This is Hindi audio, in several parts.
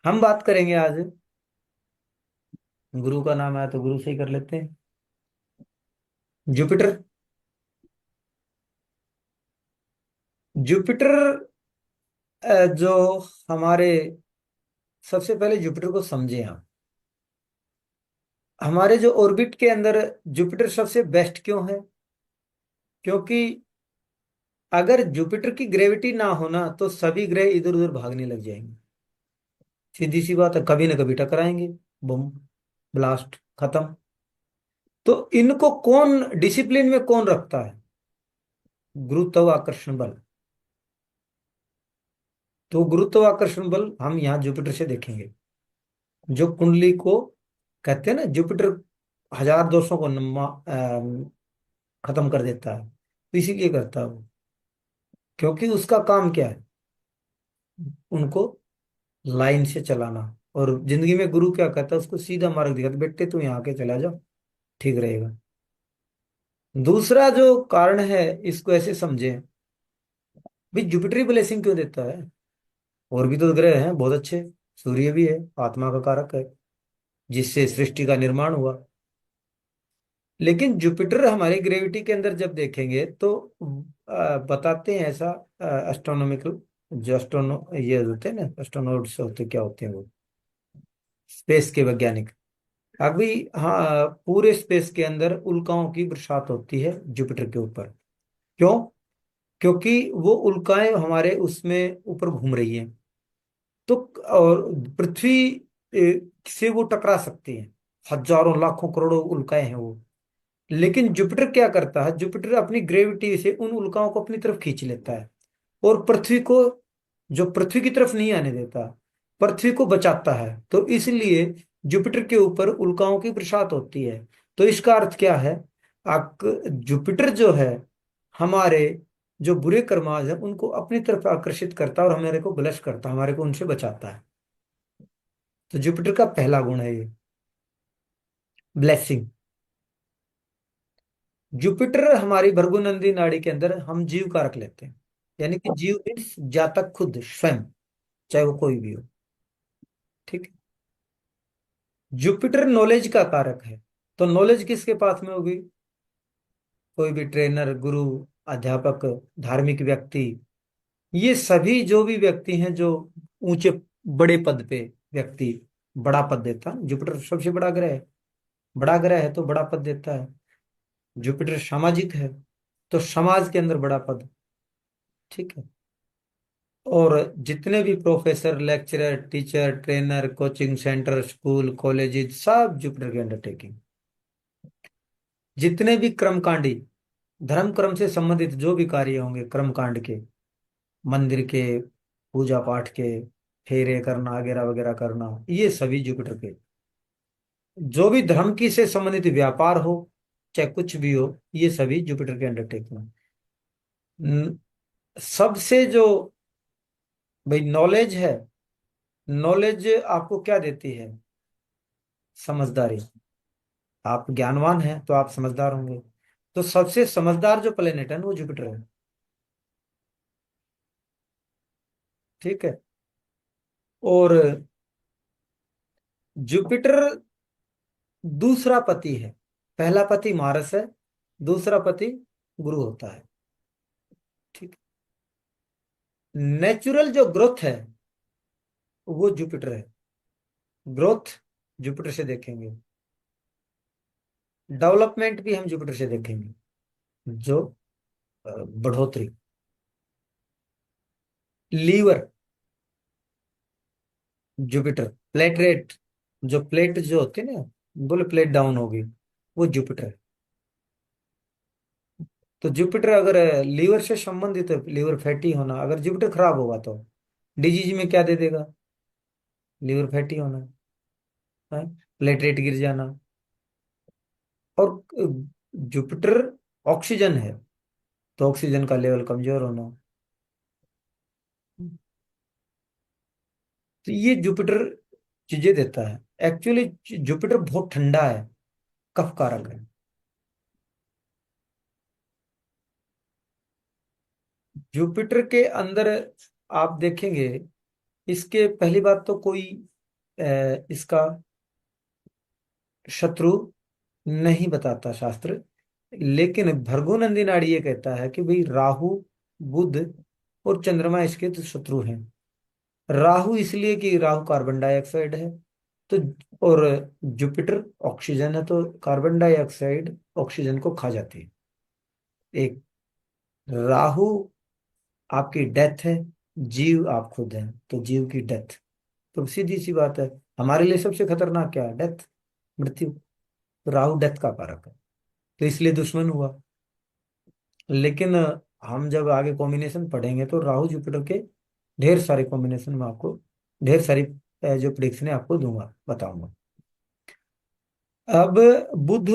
हम बात करेंगे आज, गुरु का नाम आया तो गुरु से ही कर लेते हैं। जुपिटर। जुपिटर जो हमारे, सबसे पहले जुपिटर को समझे हम। हमारे जो ऑर्बिट के अंदर जुपिटर सबसे बेस्ट क्यों है? क्योंकि अगर जुपिटर की ग्रेविटी ना होना तो सभी ग्रह इधर उधर भागने लग जाएंगे। सीधी सी बात है, कभी ना कभी टकराएंगे। बम ब्लास्ट खत्म। तो इनको कौन डिसिप्लिन में कौन रखता है? गुरुत्वाकर्षण बल। तो गुरुत्वाकर्षण बल हम यहाँ जुपिटर से देखेंगे। जो कुंडली को कहते हैं ना, जुपिटर हजार दोषों को खत्म कर देता है, तो इसीलिए करता है वो। क्योंकि उसका काम क्या है? उनको लाइन से चलाना। और जिंदगी में गुरु क्या कहता है? उसको सीधा मार्ग दिखाता, बेटे तू यहाँ के चला जाओ, ठीक रहेगा। दूसरा जो कारण है, इसको ऐसे समझे, भाई जुपिटर ब्लेसिंग क्यों देता है? और भी तो ग्रह हैं बहुत अच्छे। सूर्य भी है, आत्मा का कारक है, जिससे सृष्टि का निर्माण हुआ। लेकिन जुपिटर हमारी ग्रेविटी के अंदर जब देखेंगे तो बताते हैं ऐसा, एस्ट्रोनॉमिकल, जो एस्ट्रोनो ये होते हैं ना, एस्ट्रोनॉट्स होते, क्या होते हैं वो, स्पेस के वैज्ञानिक। अभी हाँ, पूरे स्पेस के अंदर उल्काओं की बरसात होती है जुपिटर के ऊपर। क्यों? क्योंकि वो उल्काएं हमारे उसमें ऊपर घूम रही हैं। तो और पृथ्वी से वो टकरा सकती हैं। हजारों लाखों करोड़ों उल्काएं हैं वो। लेकिन जुपिटर क्या करता है? जुपिटर अपनी ग्रेविटी से उन उल्काओं को अपनी तरफ खींच लेता है, और पृथ्वी को, जो पृथ्वी की तरफ नहीं आने देता, पृथ्वी को बचाता है। तो इसलिए जुपिटर के ऊपर उल्काओं की बरसात होती है। तो इसका अर्थ क्या है? जुपिटर जो है, हमारे जो बुरे कर्माज है उनको अपनी तरफ आकर्षित करता है और हमारे को ब्लेस करता है, हमारे को उनसे बचाता है। तो जुपिटर का पहला गुण है ये, ब्लेसिंग। जुपिटर हमारी भृगुनंदी नाड़ी के अंदर हम जीव का रख लेते हैं। यानी कि जीव मीन्स जातक खुद स्वयं, चाहे वो कोई भी हो। ठीक है। जुपिटर नॉलेज का कारक है। तो नॉलेज किसके पास में होगी? कोई भी ट्रेनर, गुरु, अध्यापक, धार्मिक व्यक्ति, ये सभी जो भी व्यक्ति हैं, जो ऊंचे बड़े पद पे व्यक्ति, बड़ा पद देता है। जुपिटर सबसे बड़ा ग्रह है। बड़ा ग्रह है तो बड़ा पद देता है। जुपिटर सामाजिक है, तो समाज के अंदर बड़ा पद। ठीक है। और जितने भी professor, lecturer, teacher, trainer, coaching centre, school, colleges, सब जुपिटर के अंडरटेकिंग। जितने भी कर्मकांडी, धर्म कर्म से संबंधित जो भी कार्य होंगे, कर्मकांड के, मंदिर के, पूजा पाठ के, फेरे करना वगैरह वगैरह करना, ये सभी जुपिटर के। जो भी धर्म की से संबंधित व्यापार हो, चाहे कुछ भी हो, ये सभी जुपिटर के अंडरटेकिंग। सबसे जो भाई नॉलेज है, नॉलेज आपको क्या देती है? समझदारी। आप ज्ञानवान हैं तो आप समझदार होंगे। तो सबसे समझदार जो प्लेनेट है ना, वो जुपिटर है। ठीक है। और जुपिटर दूसरा पति है। पहला पति मारस है, दूसरा पति गुरु होता है। ठीक। नेचुरल जो ग्रोथ है, वो जुपिटर है। ग्रोथ जुपिटर से देखेंगे। डेवलपमेंट भी हम जुपिटर से देखेंगे। जो बढ़ोतरी, लीवर जुपिटर। प्लेट रेट, जो प्लेट जो होती है ना, बोले प्लेट डाउन होगी, वो जुपिटर है। तो जुपिटर अगर लीवर से संबंधित है, लीवर फैटी होना, अगर जुपिटर खराब होगा तो डिजीज में क्या दे देगा? लीवर फैटी होना है, प्लेटलेट गिर जाना। और जुपिटर ऑक्सीजन है, तो ऑक्सीजन का लेवल कमजोर होना। तो ये जुपिटर चीजें देता है। एक्चुअली जुपिटर बहुत ठंडा है, कफ कारक है। जुपिटर के अंदर आप देखेंगे, इसके पहली बात तो कोई इसका शत्रु नहीं बताता शास्त्र। लेकिन भृगुनंदी नाड़ी ये कहता है कि भाई राहु, बुध और चंद्रमा इसके तो शत्रु हैं। राहु इसलिए कि राहु कार्बन डाइऑक्साइड है, तो और जुपिटर ऑक्सीजन है, तो कार्बन डाइऑक्साइड ऑक्सीजन को खा जाती है। एक, राहु आपकी डेथ है, जीव आप खुद हैं, तो जीव की डेथ। तो सीधी सी बात है, हमारे लिए सबसे खतरनाक क्या है? डेथ, मृत्यु। तो राहु डेथ का कारक है, तो इसलिए दुश्मन हुआ। लेकिन हम जब आगे कॉम्बिनेशन पढ़ेंगे तो राहु जुपिटर के ढेर सारे कॉम्बिनेशन में आपको, ढेर सारी जो प्रिडिक्शन है आपको दूंगा, बताऊंगा। अब बुध,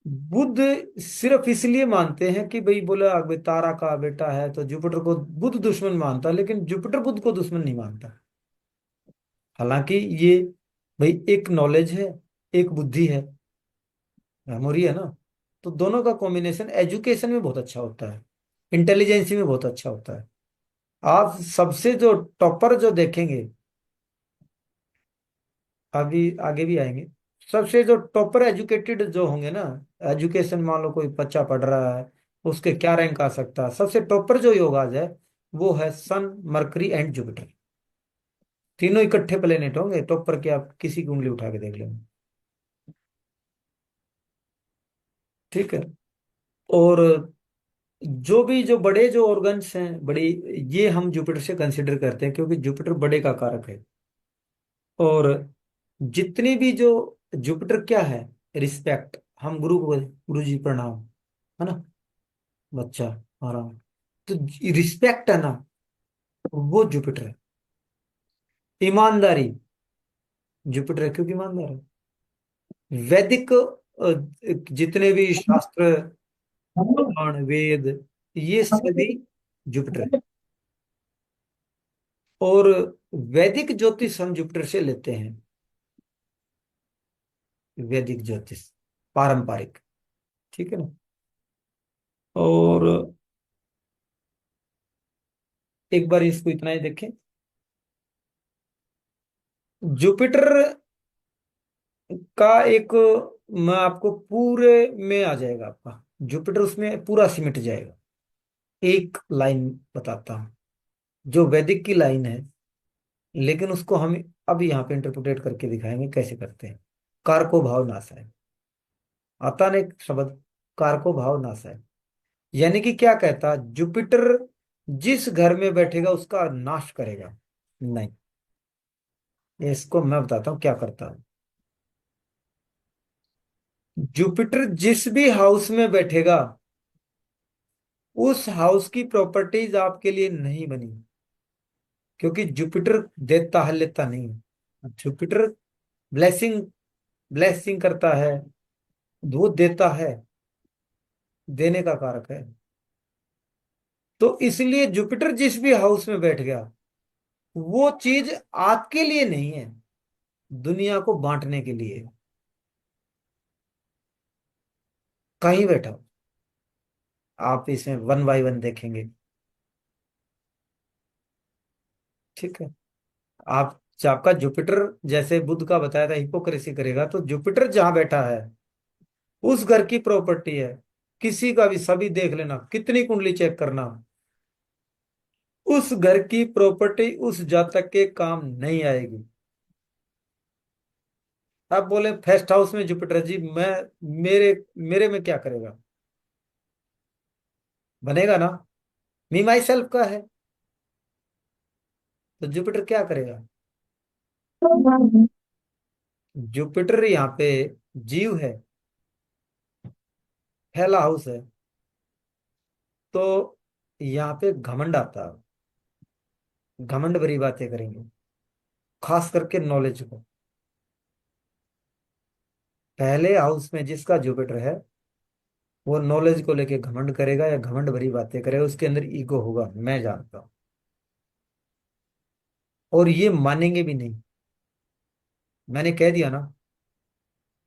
बुध सिर्फ इसलिए मानते हैं कि भाई बोला अबे तारा का बेटा है, तो जुपिटर को बुध दुश्मन मानता है, लेकिन जुपिटर बुध को दुश्मन नहीं मानता। हालांकि ये भाई एक नॉलेज है, एक बुद्धि है, मेमोरी है ना। तो दोनों का कॉम्बिनेशन एजुकेशन में बहुत अच्छा होता है, इंटेलिजेंसी में बहुत अच्छा होता है। आप सबसे जो टॉपर जो देखेंगे, अभी आगे भी आएंगे, सबसे जो टॉपर एजुकेटेड जो होंगे ना, एजुकेशन मान लो कोई बच्चा पढ़ रहा है, उसके क्या रैंक आ सकता है, सबसे टॉपर जो योग आ जाए वो है सन, मरकरी एंड जुपिटर। तीनों इकट्ठे प्लेनेट होंगे टॉपर के, आप किसी की उंगली उठा के देख लेंगे। ठीक है। और जो बड़े जो ऑर्गन्स हैं बड़ी, ये हम जुपिटर से कंसिडर करते हैं क्योंकि जुपिटर बड़े का कारक है। और जितनी भी जो जुपिटर क्या है, रिस्पेक्ट, हम गुरु को गुरु जी प्रणाम, है ना, बच्चा आराम, तो रिस्पेक्ट है ना, वो जुपिटर है। ईमानदारी, जुपिटर है क्योंकि ईमानदार है। वैदिक जितने भी शास्त्र, पुराण, वेद, ये सभी जुपिटर है। और वैदिक ज्योतिष हम जुपिटर से लेते हैं, वैदिक ज्योतिष पारंपरिक। ठीक है ना। और एक बार इसको इतना ही देखें, जुपिटर का एक, मैं आपको पूरे में आ जाएगा आपका, जुपिटर उसमें पूरा सिमट जाएगा। एक लाइन बताता हूँ, जो वैदिक की लाइन है, लेकिन उसको हम अब यहाँ पे इंटरप्रेट करके दिखाएंगे कैसे करते हैं। कारको भाव नाशाय, आता ना एक शब्द, कारको भाव नाशाय, यानी कि क्या कहता, जुपिटर जिस घर में बैठेगा उसका नाश करेगा नहीं। इसको मैं बताता हूँ क्या करता है। जुपिटर जिस भी हाउस में बैठेगा, उस हाउस की प्रॉपर्टीज आपके लिए नहीं बनी, क्योंकि जुपिटर देता है, लेता नहीं है। जुपिटर ब्लेसिंग, ब्लेसिंग करता है, वो देता है, देने का कारक है। तो इसलिए जुपिटर जिस भी हाउस में बैठ गया, वो चीज आपके लिए नहीं है, दुनिया को बांटने के लिए। कहीं बैठा हो, आप इसमें वन बाय वन देखेंगे। ठीक है। आप, आपका जुपिटर जैसे बुध का बताया था हिपोक्रेसी करेगा, तो जुपिटर जहां बैठा है उस घर की प्रॉपर्टी है, किसी का भी, सभी देख लेना, कितनी कुंडली चेक करना, उस घर की प्रॉपर्टी उस जातक के काम नहीं आएगी। आप बोले फेस्ट हाउस में जुपिटर जी, मैं, मेरे मेरे में क्या करेगा? बनेगा ना, मी माई सेल्फ का है, तो जुपिटर क्या करेगा? जुपिटर यहाँ पे जीव है, पहला हाउस है, तो यहाँ पे घमंड आता है, घमंड भरी बातें करेंगे, खास करके नॉलेज को। पहले हाउस में जिसका जुपिटर है, वो नॉलेज को लेके घमंड करेगा या घमंड भरी बातें करेगा, उसके अंदर ईगो होगा, मैं जानता हूँ। और ये मानेंगे भी नहीं, मैंने कह दिया ना,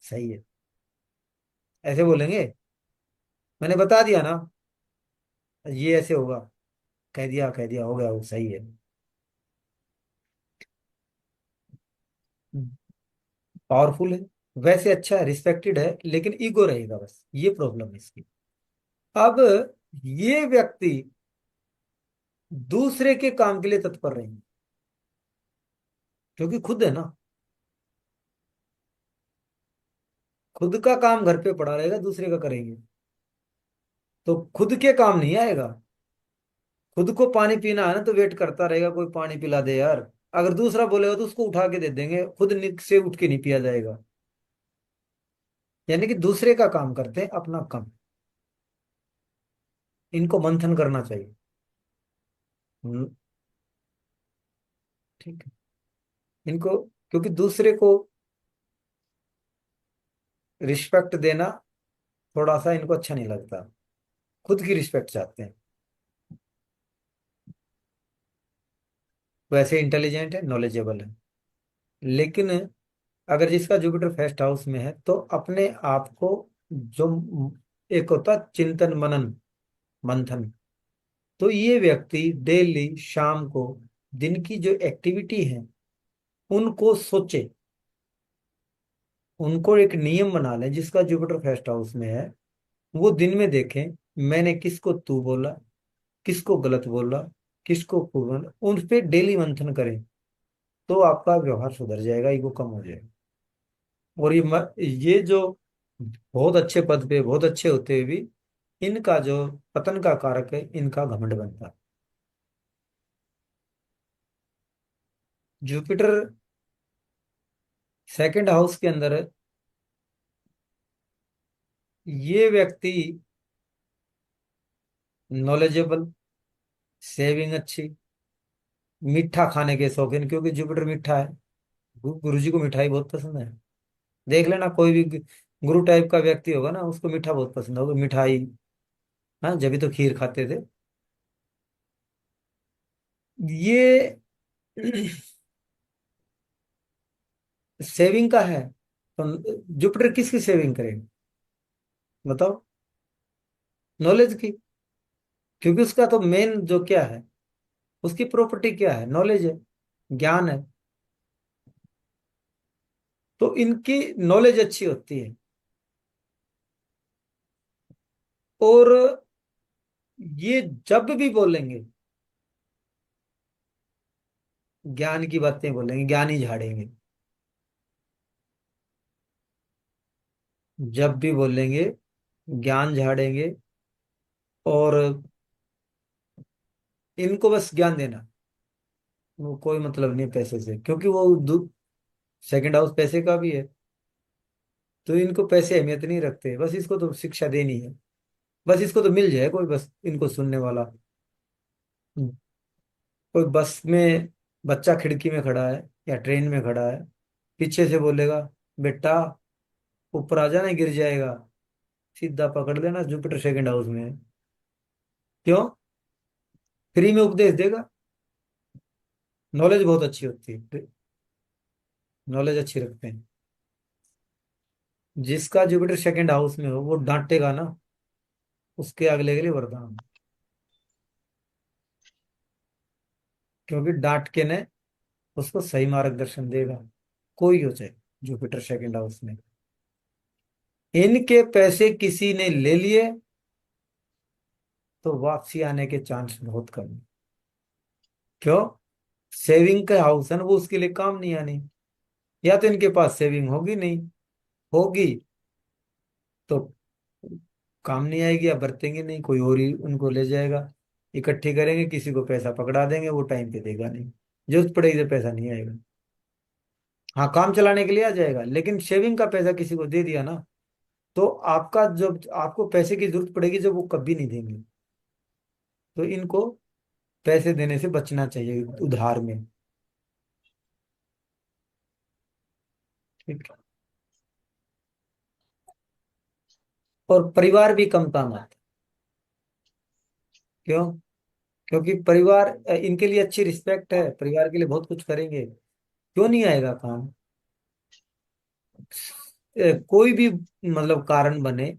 सही है, ऐसे बोलेंगे, मैंने बता दिया ना, ये ऐसे होगा, कह दिया हो गया, वो सही है। पावरफुल है, वैसे अच्छा है, रिस्पेक्टेड है, लेकिन ईगो रहेगा, बस ये प्रॉब्लम है इसकी। अब ये व्यक्ति दूसरे के काम के लिए तत्पर रहेंगे, क्योंकि खुद है ना, खुद का काम घर पे पड़ा रहेगा, दूसरे का करेंगे, तो खुद के काम नहीं आएगा। खुद को पानी पीना है ना, तो वेट करता रहेगा कोई पानी पिला दे यार। अगर दूसरा बोलेगा तो उसको उठा के दे देंगे, खुद निक से उठ के नहीं पिया जाएगा। यानी कि दूसरे का काम करते हैं, अपना काम। इनको मंथन करना चाहिए। हम्म, ठीक है। इनको, क्योंकि दूसरे को रिस्पेक्ट देना थोड़ा सा इनको अच्छा नहीं लगता, खुद की रिस्पेक्ट चाहते हैं। वैसे इंटेलिजेंट है, नॉलेजेबल है, लेकिन अगर जिसका जुपिटर फर्स्ट हाउस में है, तो अपने आप को, जो एक होता है चिंतन मनन, मंथन, तो ये व्यक्ति डेली शाम को दिन की जो एक्टिविटी है उनको सोचे, उनको एक नियम बना लें। जिसका जुपिटर फर्स्ट हाउस में है, वो दिन में देखें मैंने किसको तू बोला, किसको गलत बोला, किसको खूब बोला, उन पे डेली मंथन करें, तो आपका व्यवहार सुधर जाएगा, ईगो कम हो जाएगा। और ये जो बहुत अच्छे पद पे बहुत अच्छे होते हुए भी इनका जो पतन का कारक है, इनका घमंड बनता है। जुपिटर सेकंड हाउस के अंदर है, ये व्यक्ति नॉलेजेबल, सेविंग अच्छी, मीठा खाने के शौकीन, क्योंकि जुपिटर मीठा है। गुरु जी को मिठाई बहुत पसंद है। देख लेना कोई भी गुरु टाइप का व्यक्ति होगा ना, उसको मीठा बहुत पसंद होगा, मिठाई। हाँ, जब तो खीर खाते थे ये। सेविंग का है, तो जुपिटर किसकी सेविंग करेगा बताओ? नॉलेज की। क्योंकि उसका तो मेन जो क्या है, उसकी प्रॉपर्टी क्या है, नॉलेज है, ज्ञान है। तो इनकी नॉलेज अच्छी होती है, और ये जब भी बोलेंगे ज्ञान की बातें बोलेंगे, ज्ञान ही झाड़ेंगे। जब भी बोलेंगे ज्ञान झाड़ेंगे, और इनको बस ज्ञान देना, वो कोई मतलब नहीं है पैसे से, क्योंकि वो सेकंड हाउस पैसे का भी है। तो इनको पैसे अहमियत नहीं रखते, बस इसको तो शिक्षा देनी है, बस इसको तो मिल जाए कोई, बस इनको सुनने वाला। कोई बस में बच्चा खिड़की में खड़ा है या ट्रेन में खड़ा है, पीछे से बोलेगा बेटा ऊपर आ जाना, गिर जाएगा, सीधा पकड़ लेना, जुपिटर सेकंड हाउस में है। क्यों? फ्री में उपदेश देगा। नॉलेज बहुत अच्छी होती है, नॉलेज अच्छी रखते हैं। जिसका जुपिटर सेकंड हाउस में हो वो डांटेगा ना, उसके अगले के लिए वरदान, क्योंकि डांट के ने उसको सही मार्गदर्शन देगा, कोई हो चाहे। जुपिटर सेकंड हाउस में इनके पैसे किसी ने ले लिए, तो वापसी आने के चांस बहुत कम है। क्यों? सेविंग का हाउस है ना, वो उसके लिए काम नहीं आनी। या तो इनके पास सेविंग होगी नहीं, होगी तो काम नहीं आएगी, या बरतेंगे नहीं, कोई और ही उनको ले जाएगा। इकट्ठी करेंगे, किसी को पैसा पकड़ा देंगे, वो टाइम पे देगा नहीं, जरूरत पड़ेगी तो पैसा नहीं आएगा। हाँ, काम चलाने के लिए आ जाएगा, लेकिन सेविंग का पैसा किसी को दे दिया ना, तो आपका जब आपको पैसे की जरूरत पड़ेगी, जब वो कभी नहीं देंगे। तो इनको पैसे देने से बचना चाहिए उधार में। ठीक है। और परिवार भी कम काम आता है। क्यों? क्योंकि परिवार इनके लिए अच्छी रिस्पेक्ट है, परिवार के लिए बहुत कुछ करेंगे, क्यों नहीं आएगा काम? कोई भी मतलब कारण बने,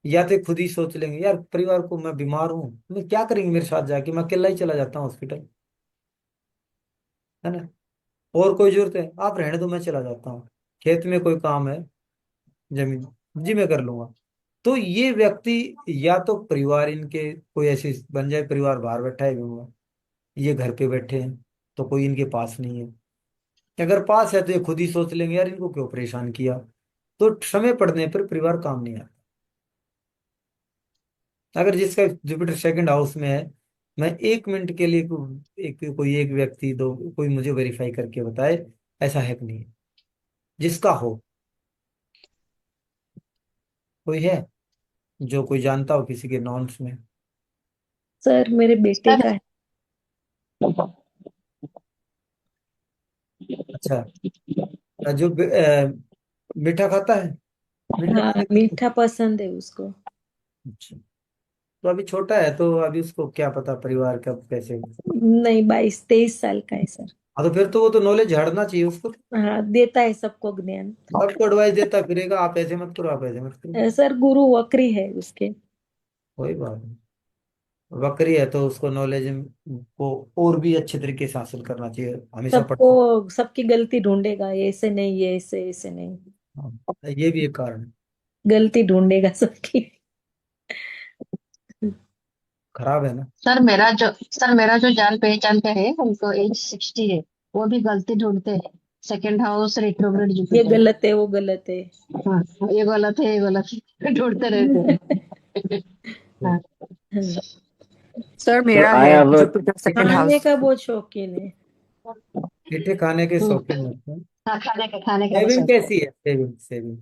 या तो खुद ही सोच लेंगे यार परिवार को, मैं बीमार हूँ, मैं क्या करेंगे मेरे साथ जाके, मैं अकेला ही चला जाता हूँ हॉस्पिटल, है ना? और कोई जरूरत है, आप रहने दो, मैं चला जाता हूँ, खेत में कोई काम है, जमीन जी मैं कर लूंगा। तो ये व्यक्ति, या तो परिवार इनके कोई ऐसी बन जाए, परिवार बाहर बैठा है भी, ये घर पे बैठे हैं, तो कोई इनके पास नहीं है। अगर पास है तो ये खुद ही सोच लेंगे यार इनको क्यों परेशान किया। तो समय पड़ने पर परिवार काम नहीं आता। अगर जिसका जुपिटर सेकंड हाउस में है, मैं 1 मिनट के लिए कोई एक व्यक्ति दो, कोई मुझे वेरीफाई करके बताए ऐसा है कि नहीं है? जिसका हो, कोई है जो कोई जानता हो किसी के नॉन्स में? सर मेरे बेटे सर का है। अच्छा, जो मीठा खाता है, मीठा हाँ, खाने का। मीठा पसंद है उसको। अच्छा, तो अभी छोटा है तो अभी उसको क्या पता परिवार का कैसे। नहीं, 22-23 साल का है सर। हाँ तो फिर तो वो तो नॉलेज झाड़ना चाहिए उसको। हाँ, देता है सबको ज्ञान। सबको एडवाइस देता फिरेगा, आप ऐसे मत करो, आप ऐसे मत करो। सर गुरु वक्री है उसके। कोई बात नहीं, बकरी है तो उसको नॉलेज को और भी अच्छे तरीके से हासिल करना चाहिए, हमेशा सबको, पढ़ता। सबकी गलती ढूंढेगा, ये ऐसे नहीं, ये ऐसे ऐसे नहीं। हाँ, ये भी एक कारण है। गलती ढूंढेगा सबकी। खराब है ना। सर मेरा जो जान पहचान का है, उनको एज 60 है। वो भी गलती ढूंढते हैं। सेकंड हाउस रेट्रोग्रेड ये जुपिटर। गलत है, वो गलत है। हाँ, ये गलत है, ये गलत है। ढूंढते रहते हैं। हाँ। हाँ, सर Sir, मेरा I है have a जुपिटर सेकंड खाने हाउस। का बहुत शौकीन है। मीठे खाने के हम्म, शौकीन होते हैं। हाँ, खाने का सेविंग पसंद। कैसी है, सेविंग सेविंग?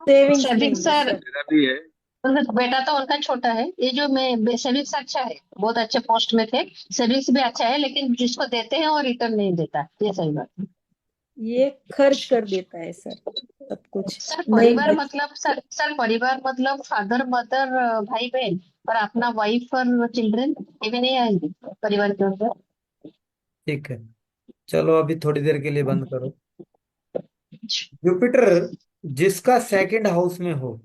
सेविंग्स सेविंग नहीं है सर, सर। मेरा भी है। बेटा तो उनका छोटा है। ये जो मैं सेविंग्स अच्छा है, बहुत अच्छे पोस्ट में थे। सेविंग्स भी अच्छा है, लेकिन जिसको देते हैं वो रिटर्न नहीं देता, ये सही बात है। ये खर्च कर देता है सर, सब कुछ। सर नहीं परिवार मतलब, सर परिवार मतलब फादर मदर, भाई बहन, और अपना वाइफ और चिल्ड्रन, ये भी नहीं आएंगे परिवार के अंदर। ठीक है, चलो अभी थोड़ी देर के लिए बंद करो। जुपिटर जिसका सेकंड हाउस में हो,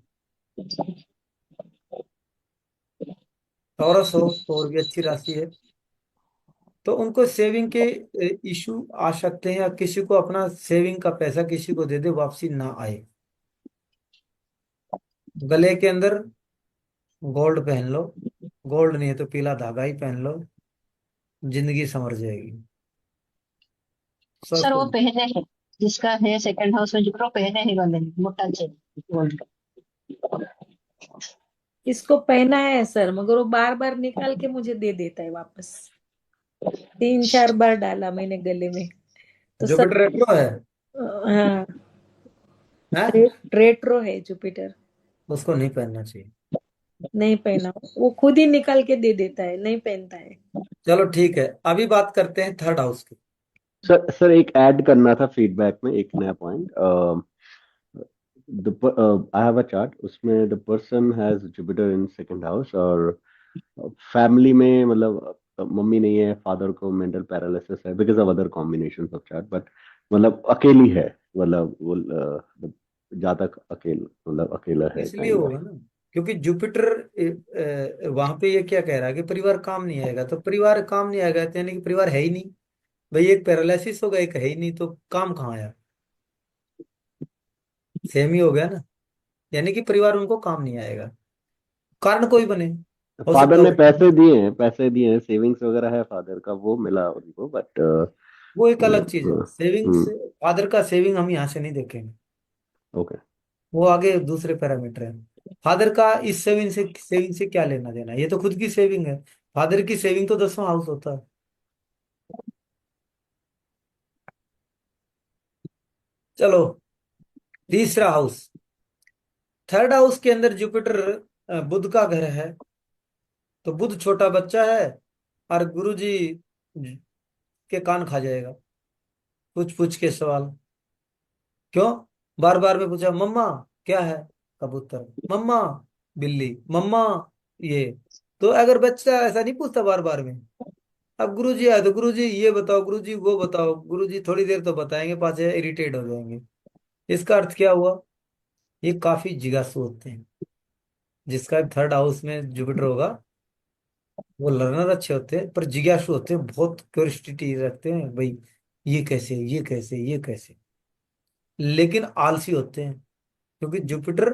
टॉरस हो तो और भी अच्छी राशि है, तो उनको सेविंग के इशू आ सकते हैं, या किसी को अपना सेविंग का पैसा किसी को दे दे वापसी ना आए। गले के अंदर गोल्ड पहन लो, गोल्ड नहीं है तो पीला धागा ही पहन लो, जिंदगी संवर जाएगी। सर स्वस्थ वो हो। पहने हैं, जिसका है सेकंड हाउस में जुपिटर, पहने ही वाले हैं, मोटा चेन गोल्ड। इसको पहना है सर, मगर वो बार बार निकाल के मुझे दे देता है वापस। 3-4 बार डाला मैंने गले में। तो सब। जुपिटर रेट्रो है। हाँ। हैं? रेट्रो है जुपिटर। उसको नहीं पहनना चाहिए। नहीं पहना, वो खुद ही निकाल के दे देता है, नहीं पहनता है। चलो ठीक है, अभी बात करते हैं थर्ड हाउस की। सर एक ऐड करना था फीडबैक में, एक नया point. I have a chart, उसमें the person has Jupiter in second house, और फैमिली में मतलब मम्मी नहीं है, फादर को मेंटल पैरालिसिस है because of other combination of chart, but मतलब अकेली है, मतलब वो जातक अकेला, मतलब अकेला है इसलिए काइंड ऑफ। होगा ना, क्योंकि जुपिटर वहां पे ये क्या कह रहा है कि परिवार काम नहीं आएगा, तो परिवार काम नहीं आएगा तो यानी कि परिवार है ही नहीं। भाई एक पैरालिसिस होगा, एक है ही नहीं, तो काम कहाँ आया? सेम ही हो गया ना। यानी कि परिवार उनको काम नहीं आएगा, कारण कोई बने, हो फादर सकता ने हो। पैसे दिए हैं, सेविंग्स वगैरह है फादर का, वो मिला उनको, बट वो एक अलग चीज है, सेविंग्स। हम्म। फादर का सेविंग हम यहाँ से नहीं देखेंगे, ओके। वो आगे दूसरे पैरामीटर है। फादर का इस सेविंग से क्या लेना देना, ये तो खुद की सेविंग है। फादर की सेविंग तो 10वां हाउस होता है। चलो, तीसरा हाउस। थर्ड हाउस के अंदर जुपिटर बुध का घर है, तो बुध छोटा बच्चा है, और गुरु जी के कान खा जाएगा पूछ पूछ के सवाल। क्यों? बार बार में पूछा, मम्मा क्या है? कबूतर। मम्मा बिल्ली। मम्मा ये। तो अगर बच्चा ऐसा नहीं पूछता बार बार में, अब गुरु जी आए तो गुरु जी ये बताओ, गुरु जी वो बताओ, गुरु जी थोड़ी देर तो बताएंगे, पाछे इरिटेट हो जाएंगे। इसका अर्थ क्या हुआ? ये काफी जिज्ञासु होते हैं। जिसका थर्ड हाउस में जुपिटर होगा, वो लर्नर अच्छे होते हैं पर जिज्ञासु होते हैं, बहुत क्यूरियोसिटी रखते हैं भाई, ये कैसे, ये कैसे, ये कैसे। लेकिन आलसी होते हैं, क्योंकि जुपिटर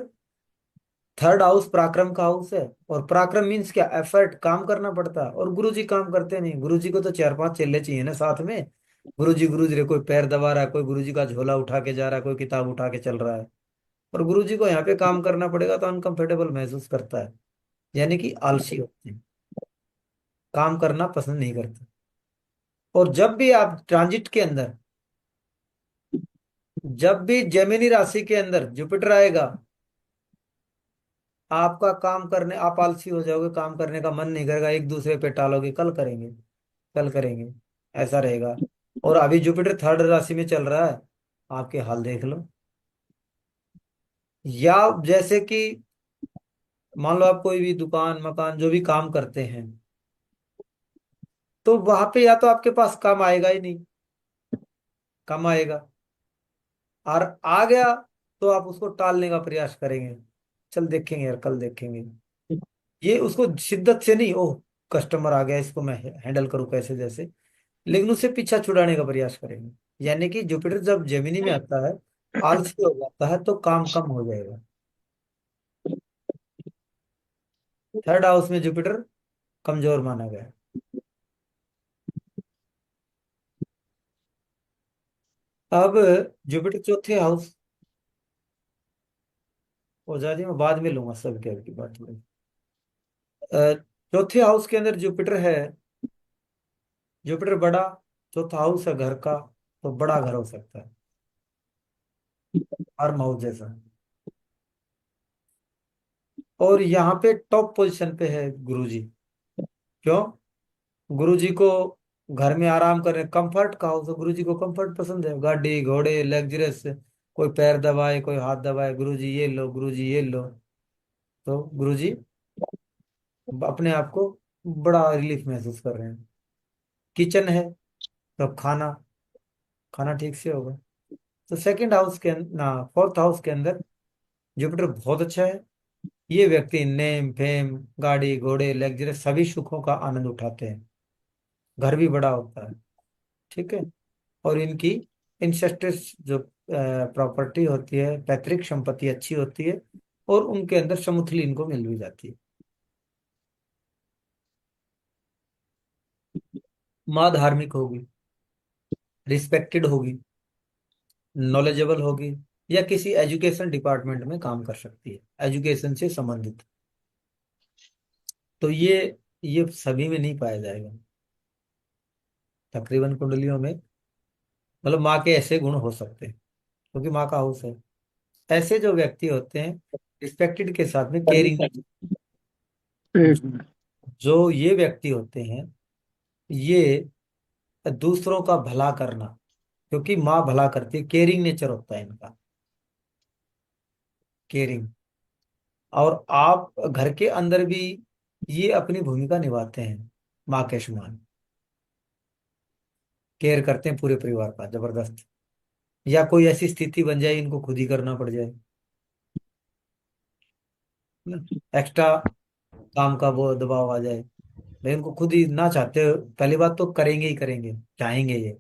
थर्ड हाउस पराक्रम का हाउस है। और पराक्रम मीन्स क्या, एफर्ट, काम करना पड़ता है। और गुरुजी काम करते नहीं। गुरुजी को तो चार पांच चेले चाहिए ना साथ में। गुरुजी गुरुजी रे, कोई पैर दबा रहा है, कोई गुरुजी का झोला उठा के जा रहा है, कोई किताब उठा के चल रहा है। और गुरुजी को यहाँ पे काम करना पड़ेगा तो अनकंफर्टेबल महसूस करता है। यानी कि आलसी होते हैं, काम करना पसंद नहीं करते। और जब भी आप ट्रांजिट के अंदर, जब भी जेमिनी राशि के अंदर जुपिटर आएगा, आपका काम करने, आप आलसी हो जाओगे, काम करने का मन नहीं करेगा, एक दूसरे पे टालोगे, कल करेंगे, कल करेंगे, ऐसा रहेगा। और अभी जुपिटर थर्ड राशि में चल रहा है, आपके हाल देख लो। या जैसे कि मान लो आप कोई भी दुकान मकान जो भी काम करते हैं, तो वहां पे या तो आपके पास काम आएगा ही नहीं, कम आएगा। और आ गया तो आप उसको टालने का प्रयास करेंगे, चल देखेंगे यार, कल देखेंगे। ये उसको शिद्दत से नहीं, ओह कस्टमर आ गया, इसको मैं हैंडल करूं कैसे जैसे, लेकिन उससे पीछा छुड़ाने का प्रयास करेंगे। यानी कि जुपिटर जब जेमिनी में आता है, आलसी हो जाता है, तो काम कम हो जाएगा। थर्ड हाउस में जुपिटर कमजोर माना गया। अब जुपिटर चौथे हाउस, जी मैं बाद में लूंगा सबके की बात में। चौथे हाउस के अंदर जुपिटर है। जुपिटर बड़ा, चौथा हाउस है घर का, तो बड़ा घर हो सकता है, फार्म हाउस जैसा। और यहाँ पे टॉप पोजीशन पे है गुरुजी। क्यों? गुरुजी को घर में आराम करने, कंफर्ट का हाउस है, गुरुजी को कंफर्ट पसंद है, गाड़ी घोड़े लग्जरियस, कोई पैर दबाए कोई हाथ दबाए, गुरुजी ये लो, गुरुजी ये लो। तो गुरुजी अपने आप को बड़ा रिलीफ महसूस कर रहे हैं। किचन है तो खाना, खाना ठीक से होगा। तो सेकंड हाउस के ना, फोर्थ हाउस के अंदर जुपिटर बहुत अच्छा है। ये व्यक्ति नेम फेम, गाड़ी घोड़े लग्जरी सभी सुखों का आनंद उठाते हैं। घर भी बड़ा होता है, ठीक है। और इनकी इंसेस्टेस जो प्रॉपर्टी होती है, पैतृक संपत्ति अच्छी होती है। और उनके अंदर समुथली इनको मिल भी जाती है। माँ धार्मिक होगी, रिस्पेक्टेड होगी, नॉलेजेबल होगी, या किसी एजुकेशन डिपार्टमेंट में काम कर सकती है, एजुकेशन से संबंधित। तो ये सभी में नहीं पाया जाएगा। तकरीबन कुंडलियों में मतलब माँ के ऐसे गुण हो सकते हैं, क्योंकि माँ का हाउस है। ऐसे जो व्यक्ति होते हैं, रिस्पेक्टेड के साथ में केयरिंग, जो ये व्यक्ति होते हैं, ये दूसरों का भला करना, क्योंकि माँ भला करती है, केयरिंग नेचर होता है इनका, केयरिंग। और आप घर के अंदर भी ये अपनी भूमिका निभाते हैं, माँ के समान केयर करते हैं पूरे परिवार का, जबरदस्त। या कोई ऐसी स्थिति बन जाए इनको खुद ही करना पड़ जाए, एक्स्ट्रा काम का वो दबाव आ जाए, लेकिन इनको खुद ही ना चाहते हो, पहली बात तो करेंगे ही करेंगे, चाहेंगे ये।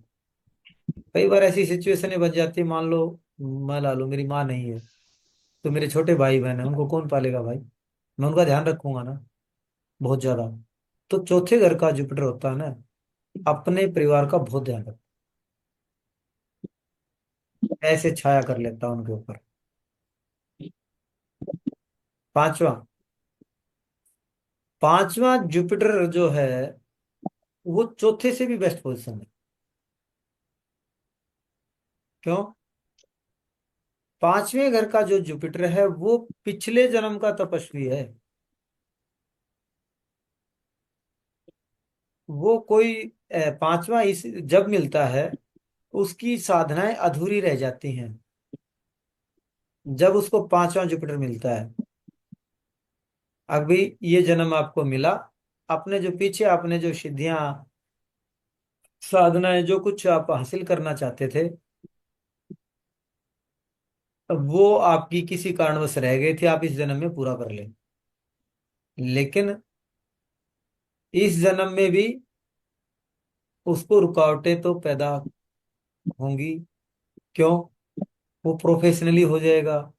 कई बार ऐसी सिचुएशन बन जाती है, मान लो मैं ला लूं, मेरी माँ नहीं है, तो मेरे छोटे भाई बहन है, उनको कौन पालेगा भाई? मैं उनका ध्यान रखूंगा ना, बहुत ज्यादा। तो चौथे घर का जुपिटर होता है ना, अपने परिवार का बहुत ध्यान रखता है, ऐसे छाया कर लेता है उनके ऊपर। पांचवा, पांचवा जुपिटर जो है, वो चौथे से भी बेस्ट पोजीशन है। क्यों? पांचवें घर का जो जुपिटर है, वो पिछले जन्म का तपस्वी है। वो कोई पांचवा इस जब मिलता है, उसकी साधनाएं अधूरी रह जाती हैं। जब उसको पांचवा जुपिटर मिलता है, अभी ये जन्म आपको मिला, अपने जो पीछे आपने जो सिद्धियां साधनाएं जो कुछ आप हासिल करना चाहते थे, वो आपकी किसी कारणवश रह गए थे, आप इस जन्म में पूरा कर लें। लेकिन इस जन्म में भी उसको रुकावटें तो पैदा होंगी। क्यों? वो प्रोफेशनली हो जाएगा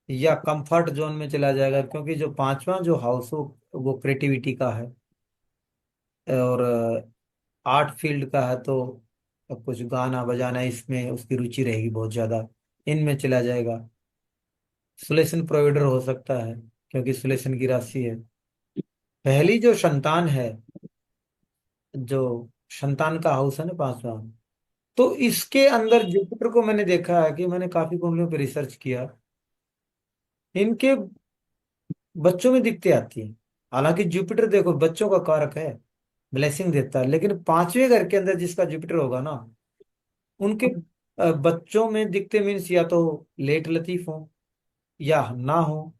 या कंफर्ट जोन में चला जाएगा, क्योंकि जो पांचवा जो हाउस हो वो क्रिएटिविटी का है और आर्ट फील्ड का है, तो कुछ गाना बजाना इसमें उसकी रुचि रहेगी बहुत ज्यादा, इनमें चला जाएगा। सुलेशन प्रोवाइडर हो सकता है क्योंकि सुलेशन की राशि है। पहली जो संतान है, जो संतान का हाउस है ना पांचवा, तो इसके अंदर जुपिटर को मैंने देखा है कि मैंने काफी कुंडलियों पे रिसर्च किया, इनके बच्चों में दिक्कतें आती हैं। हालांकि जुपिटर देखो बच्चों का कारक है, ब्लेसिंग देता है, लेकिन पांचवें घर के अंदर जिसका जुपिटर होगा ना, उनके बच्चों में दिखते मीन्स या तो लेट लतीफ हो या ना हो।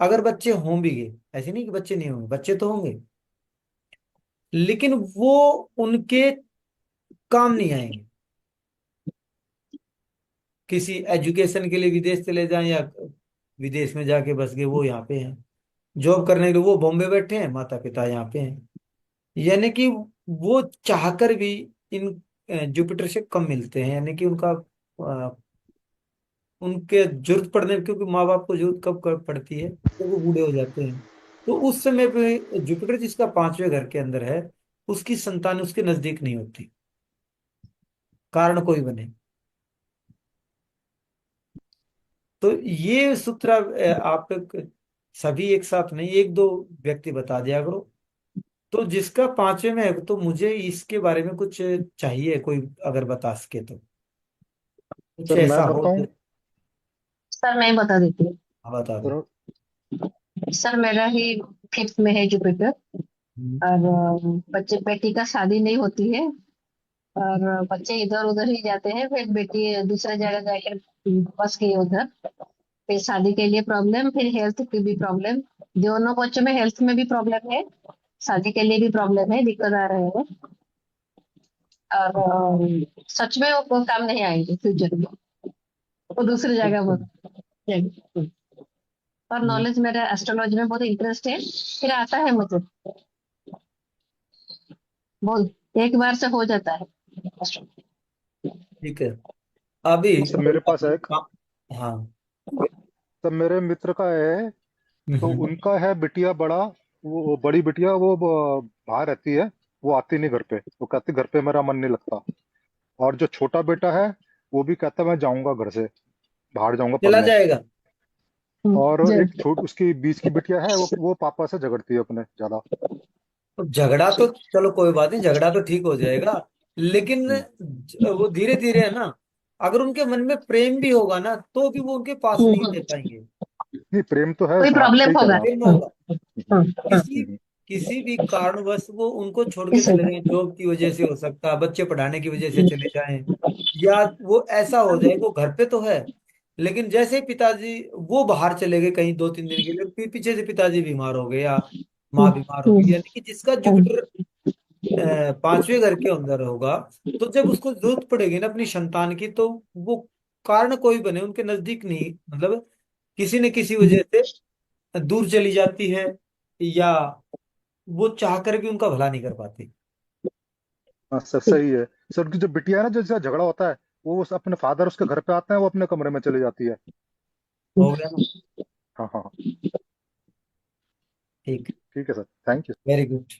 अगर बच्चे हों भी गए, ऐसे नहीं कि बच्चे नहीं होंगे, बच्चे तो होंगे, लेकिन वो उनके काम नहीं आएंगे। किसी एजुकेशन के लिए विदेश चले जाएं या विदेश में जाके बस गए, वो यहाँ पे हैं। जॉब करने के लिए वो बॉम्बे बैठे हैं, माता पिता यहाँ पे हैं। यानी कि वो चाहकर भी इन जुपिटर से कम मिलते हैं, यानी कि उनका उनके जरूरत पड़ने, क्योंकि माँ बाप को जरूरत कब पड़ती है जब वो बूढ़े हो जाते हैं। तो उस समय पे जुपिटर जिसका पांचवें घर के अंदर है, उसकी संतान उसके नजदीक नहीं होती, कारण कोई बने। तो ये सूत्र आप सभी एक साथ नहीं, एक दो व्यक्ति बता दिया करो। तो जिसका पांचवें में है, तो मुझे इसके बारे में कुछ चाहिए, कोई अगर बता सके तो, कुछ सर मैं ऐसा हो बताऊं। जो। सर मैं बता देती हूँ। हाँ, बता दो। सर सर मेरा ही फिफ्थ में है जुपिटर। हम्म। और बच्चे बेटी का शादी नहीं होती है, और बच्चे इधर उधर ही जाते हैं, फिर बेटी दूसरे जगह जाकर बस गई उधर। फिर शादी के लिए प्रॉब्लम, फिर हेल्थ की भी प्रॉब्लम। दोनों बच्चों में हेल्थ में भी प्रॉब्लम है, शादी के लिए भी प्रॉब्लम है, दिक्कत आ रहे हैं। और सच में वो काम नहीं आएंगे फ्यूचर में, वो दूसरी जगह अच्छा। जाएंगे। और हम्म। नॉलेज, मेरा एस्ट्रोलॉजी में बहुत इंटरेस्ट है, फिर आता है मुझे। बोल, एक बार से हो जाता है astrology। ठीक है। अभी सर मेरे पास है एक। हाँ। हाँ। सर मेरे मित्र का है। तो हम्म। उनका है बिटिया बड़ा। वो बड़ी बिटिया वो बाहर रहती है। वो आती नहीं घर पे, वो कहती घर पे मेरा मन नहीं लगता। और जो छोटा बेटा है वो भी कहता मैं जाऊंगा घर से, बाहर जाऊंगा चला पढ़ने। जाएगा। और जय। एक छोट उसकी बीच की बिटिया है, वो पापा से झगड़ती है अपने ज्यादा। तो झगड़ा तो चलो कोई बात नहीं, झगड़ा तो ठीक हो जाएगा, लेकिन हम्म। वो धीरे धीरे है ना। अगर उनके मन में प्रेम भी होगा ना, तो भी वो उनके पास नहीं रह पाएंगे। नहीं, प्रेम तो है कोई उसमें, आप प्रॉब्लम सही कह होगा। रहे हैं आप। प्रेम होगा। हाँ, हाँ, किसी किसी भी कारणवश वो उनको छोड़ के इस चले जाएं, जॉब की वजह से हो सकता है, बच्चे पढ़ाने की वजह से चले जाएं, या वो ऐसा हो जाए, वो घर पे तो है, लेकिन जैसे ही पिताजी वो बाहर चले गए कहीं 2-3 दिन के लिए, फिर पीछे से पिताजी बीमार हो गए या माँ बीमार हो गई, यानी कि जिसका जुपिटर पांचवें घर के अंदर होगा, तो जब उसको जरूरत पड़ेगी ना अपनी संतान की, तो वो कारण कोई बने उनके नजदीक नहीं, मतलब किसी न किसी वजह से दूर चली जाती है, या वो चाह कर भी उनका भला नहीं कर पाती। हाँ सर सही है। सर उनकी जो बिटिया है ना, जो जिसका झगड़ा होता है, वो अपने फादर उसके घर पे आते हैं, वो अपने कमरे में चली जाती है। हो गया ना? हाँ हाँ हाँ। ठीक। ठीक है sir, thank you. Very good.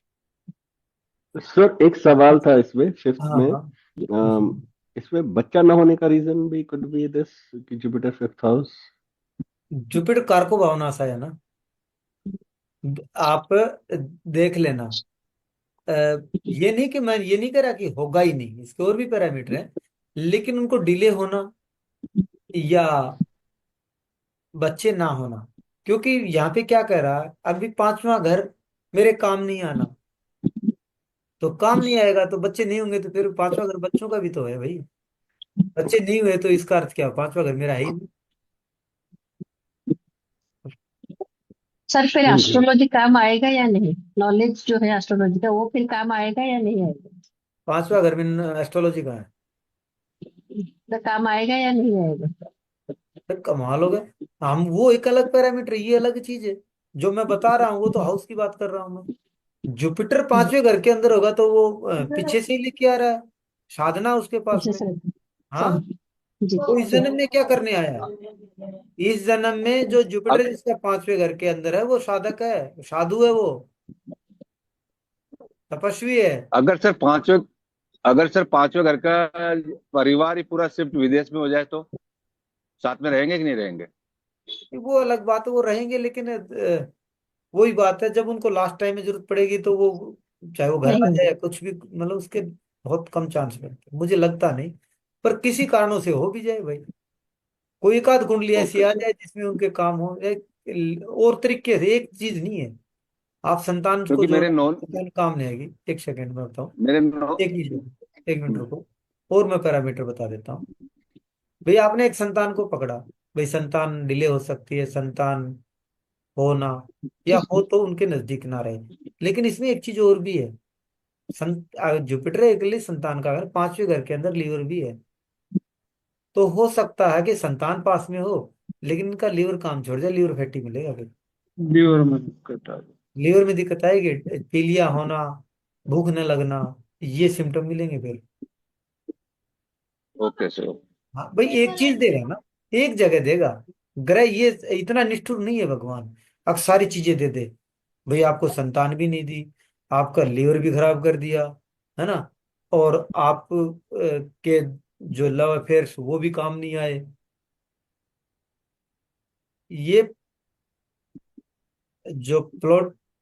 Sir एक सवाल था इसमें फिफ्थ हाँ में। हाँ। इसमें बच्चा ना होने का रीजन भी कुड बी दिस कि जुपिटर फिफ्थ हाउस। जुपिटर कारको भावनाशा है ना, आप देख लेना। अ, ये नहीं कि मैं ये नहीं कह रहा कि होगा ही नहीं, इसके और भी पैरामीटर हैं, लेकिन उनको डिले होना या बच्चे ना होना, क्योंकि यहाँ पे क्या कह रहा है, अभी पांचवा घर मेरे काम नहीं आना, तो काम नहीं आएगा तो बच्चे नहीं होंगे, तो फिर पांचवा घर बच्चों का भी तो है भाई। बच्चे नहीं हुए तो इसका अर्थ क्या, पांचवा घर मेरा है ही नहीं। सर फिर जी। एस्ट्रोलॉजी काम आएगा या नहीं? नॉलेज जो है एस्ट्रोलॉजी का, वो फिर काम आएगा या नहीं आएगा? पांचवा घर में एस्ट्रोलॉजी का है। तो काम आएगा या नहीं आएगा? फिर कमाल हो गया, हम वो एक अलग पैरामीटर, ये अलग चीज है। जो मैं बता रहा हूँ वो तो हाउस की बात कर रहा हूँ मैं। जुपिटर पांचवें घर के अंदर होगा तो वो पीछे से ही लेके आ रहा है, साधना उसके पास पीछे में। से। हाँ, जी तो इस जी। जन्म में क्या करने आया है? इस जन्म में जो जुपिटर अग- जिसका 5वें घर के अंदर है वो साधक है, साधु है, वो तपस्वी है। अगर सर पांचवें अगर सर पांचवें घर का परिवार ही पूरा शिफ्ट विदेश में हो जाए तो साथ में रहेंगे कि नहीं रहेंगे? वो अलग बात है, वो रहेंगे, लेकिन वही बात है, जब उनको लास्ट टाइम में जरूरत पड़ेगी तो वो, चाहे वो घर नहीं आ जाए होंगे। या कुछ भी, मतलब उसके बहुत कम चांस मिलते हैं, मुझे लगता नहीं। पर किसी कारणों से हो भी जाए भाई, कोई एक आध कुंडली ऐसी ओके आ सर। जाए जिसमें उनके काम हो और तरीके से, एक चीज नहीं है। आप संतान को क्योंकि जोड़ो, संतान काम नहीं आएगी। एक सेकंड में बताऊं, मेरे नौ एक मिनट, एक मिनट रुको, और मैं पैरामीटर बता देता हूँ। भाई आपने एक संतान को पकड़ा, भाई संतान डिले हो सकती है, संतान हो ना, या हो तो उनके नजदीक ना रहे। लेकिन इसमें एक चीज और भी है, जुपिटर एक लिए संतान का घर, 5वें घर के अंदर लीवर भी है। तो हो सकता है कि संतान पास में हो, लेकिन इनका लीवर काम छोड़ जाए, लीवर फैटी मिलेगा फिर। लीवर में दिक्कत आ गई। लीवर में दिक्कत आएगी, पीलिया होना, भूख न लगना, ये सिम्टम मिलेंगे फिर। Okay sir. हाँ भाई, एक चीज दे रहा है ना, एक जगह देगा। ग्रह ये इतना निष्ठुर नहीं है भगवान, अब सारी चीजें दे दे। भाई आपको संतान भी नहीं दी, आपका लीवर भी खराब कर दिया, है ना, और आप के जो लव अफेयर्स वो भी काम नहीं आए। ये जो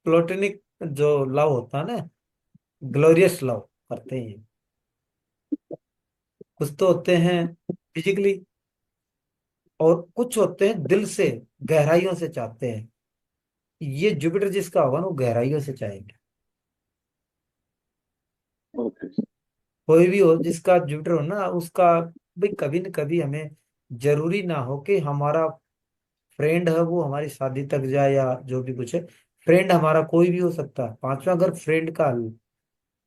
प्लोटेनिक जो लव होता है ना, ग्लोरियस लव करते हैं। कुछ तो होते हैं फिजिकली, और कुछ होते हैं दिल से, गहराइयों से चाहते हैं। ये जुपिटर जिसका होगा ना, वो गहराइयों से चाहेंगे। Okay sir. कोई भी हो जिसका जुपिटर हो ना, उसका भाई कभी न कभी हमें, जरूरी ना हो कि हमारा फ्रेंड है वो हमारी शादी तक जाए या जो भी कुछ है। फ्रेंड हमारा कोई भी हो सकता है, 5वां अगर फ्रेंड का,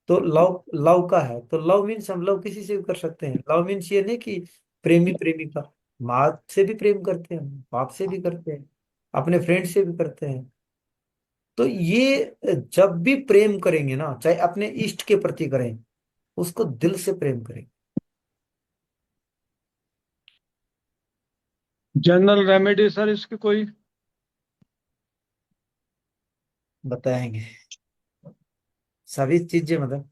तो लव लव का है, तो लव मीन्स हम लव किसी से भी कर सकते हैं। लव मीन्स ये नहीं कि प्रेमी प्रेमिका, माँ से भी प्रेम करते हैं, बाप से भी करते हैं, अपने फ्रेंड से भी करते हैं। तो ये जब भी प्रेम करेंगे ना, चाहे अपने इष्ट के प्रति करें, उसको दिल से प्रेम करें। जनरल रेमेडी सर इसकी कोई? बताएंगे सभी चीजें, मतलब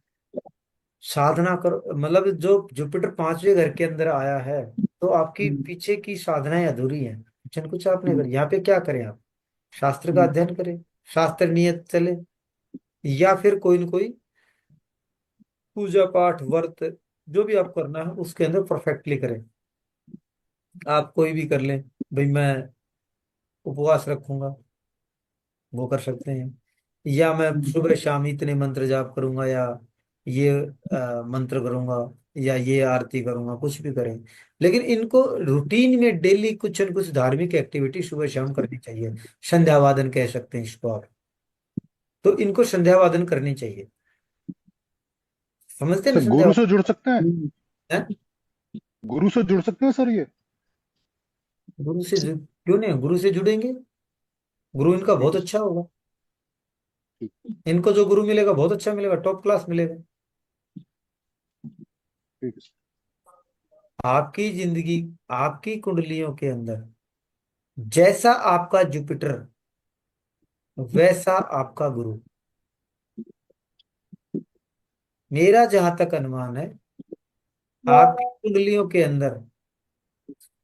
साधना करो, मतलब जो जुपिटर 5वें घर के अंदर आया है, तो आपकी हम्म, पीछे की साधनाएं अधूरी हैं, कुछ न कुछ आपने हम्म, करी। यहाँ पे क्या करें आप? शास्त्र का हम्म। अध्ययन करें, शास्त्र नियत चले, या फिर कोई न कोई पूजा पाठ व्रत, जो भी आप करना है उसके अंदर परफेक्टली करें। आप कोई भी कर लें, भाई मैं उपवास रखूंगा, वो कर सकते हैं, या मैं सुबह शाम इतने मंत्र जाप करूंगा, या ये मंत्र करूंगा, या ये आरती करूंगा, कुछ भी करें। लेकिन इनको रूटीन में डेली कुछ न कुछ धार्मिक एक्टिविटी सुबह शाम करनी चाहिए। संध्या वादन कह सकते हैं इसको आप, तो इनको संध्या वादन करनी चाहिए। समझते हैं ना सर संध्या गुरु से वादन जुड़ सकते हैं? है? गुरु से जुड़ सकते हैं सर ये? गुरु से क्यों नहीं, गुरु से जुड़ेंगे, गुरु इनका ठीक बहुत है अच्छा होगा। ठीक। इनको जो गुरु मिलेगा बहुत अच्छा मिलेगा, टॉप क्लास मिलेगा। ठीक है आपकी जिंदगी, आपकी कुंडलियों के अंदर जैसा आपका जुपिटर, वैसा आपका गुरु। मेरा जहां तक अनुमान है, आपकी कुंडलियों के अंदर,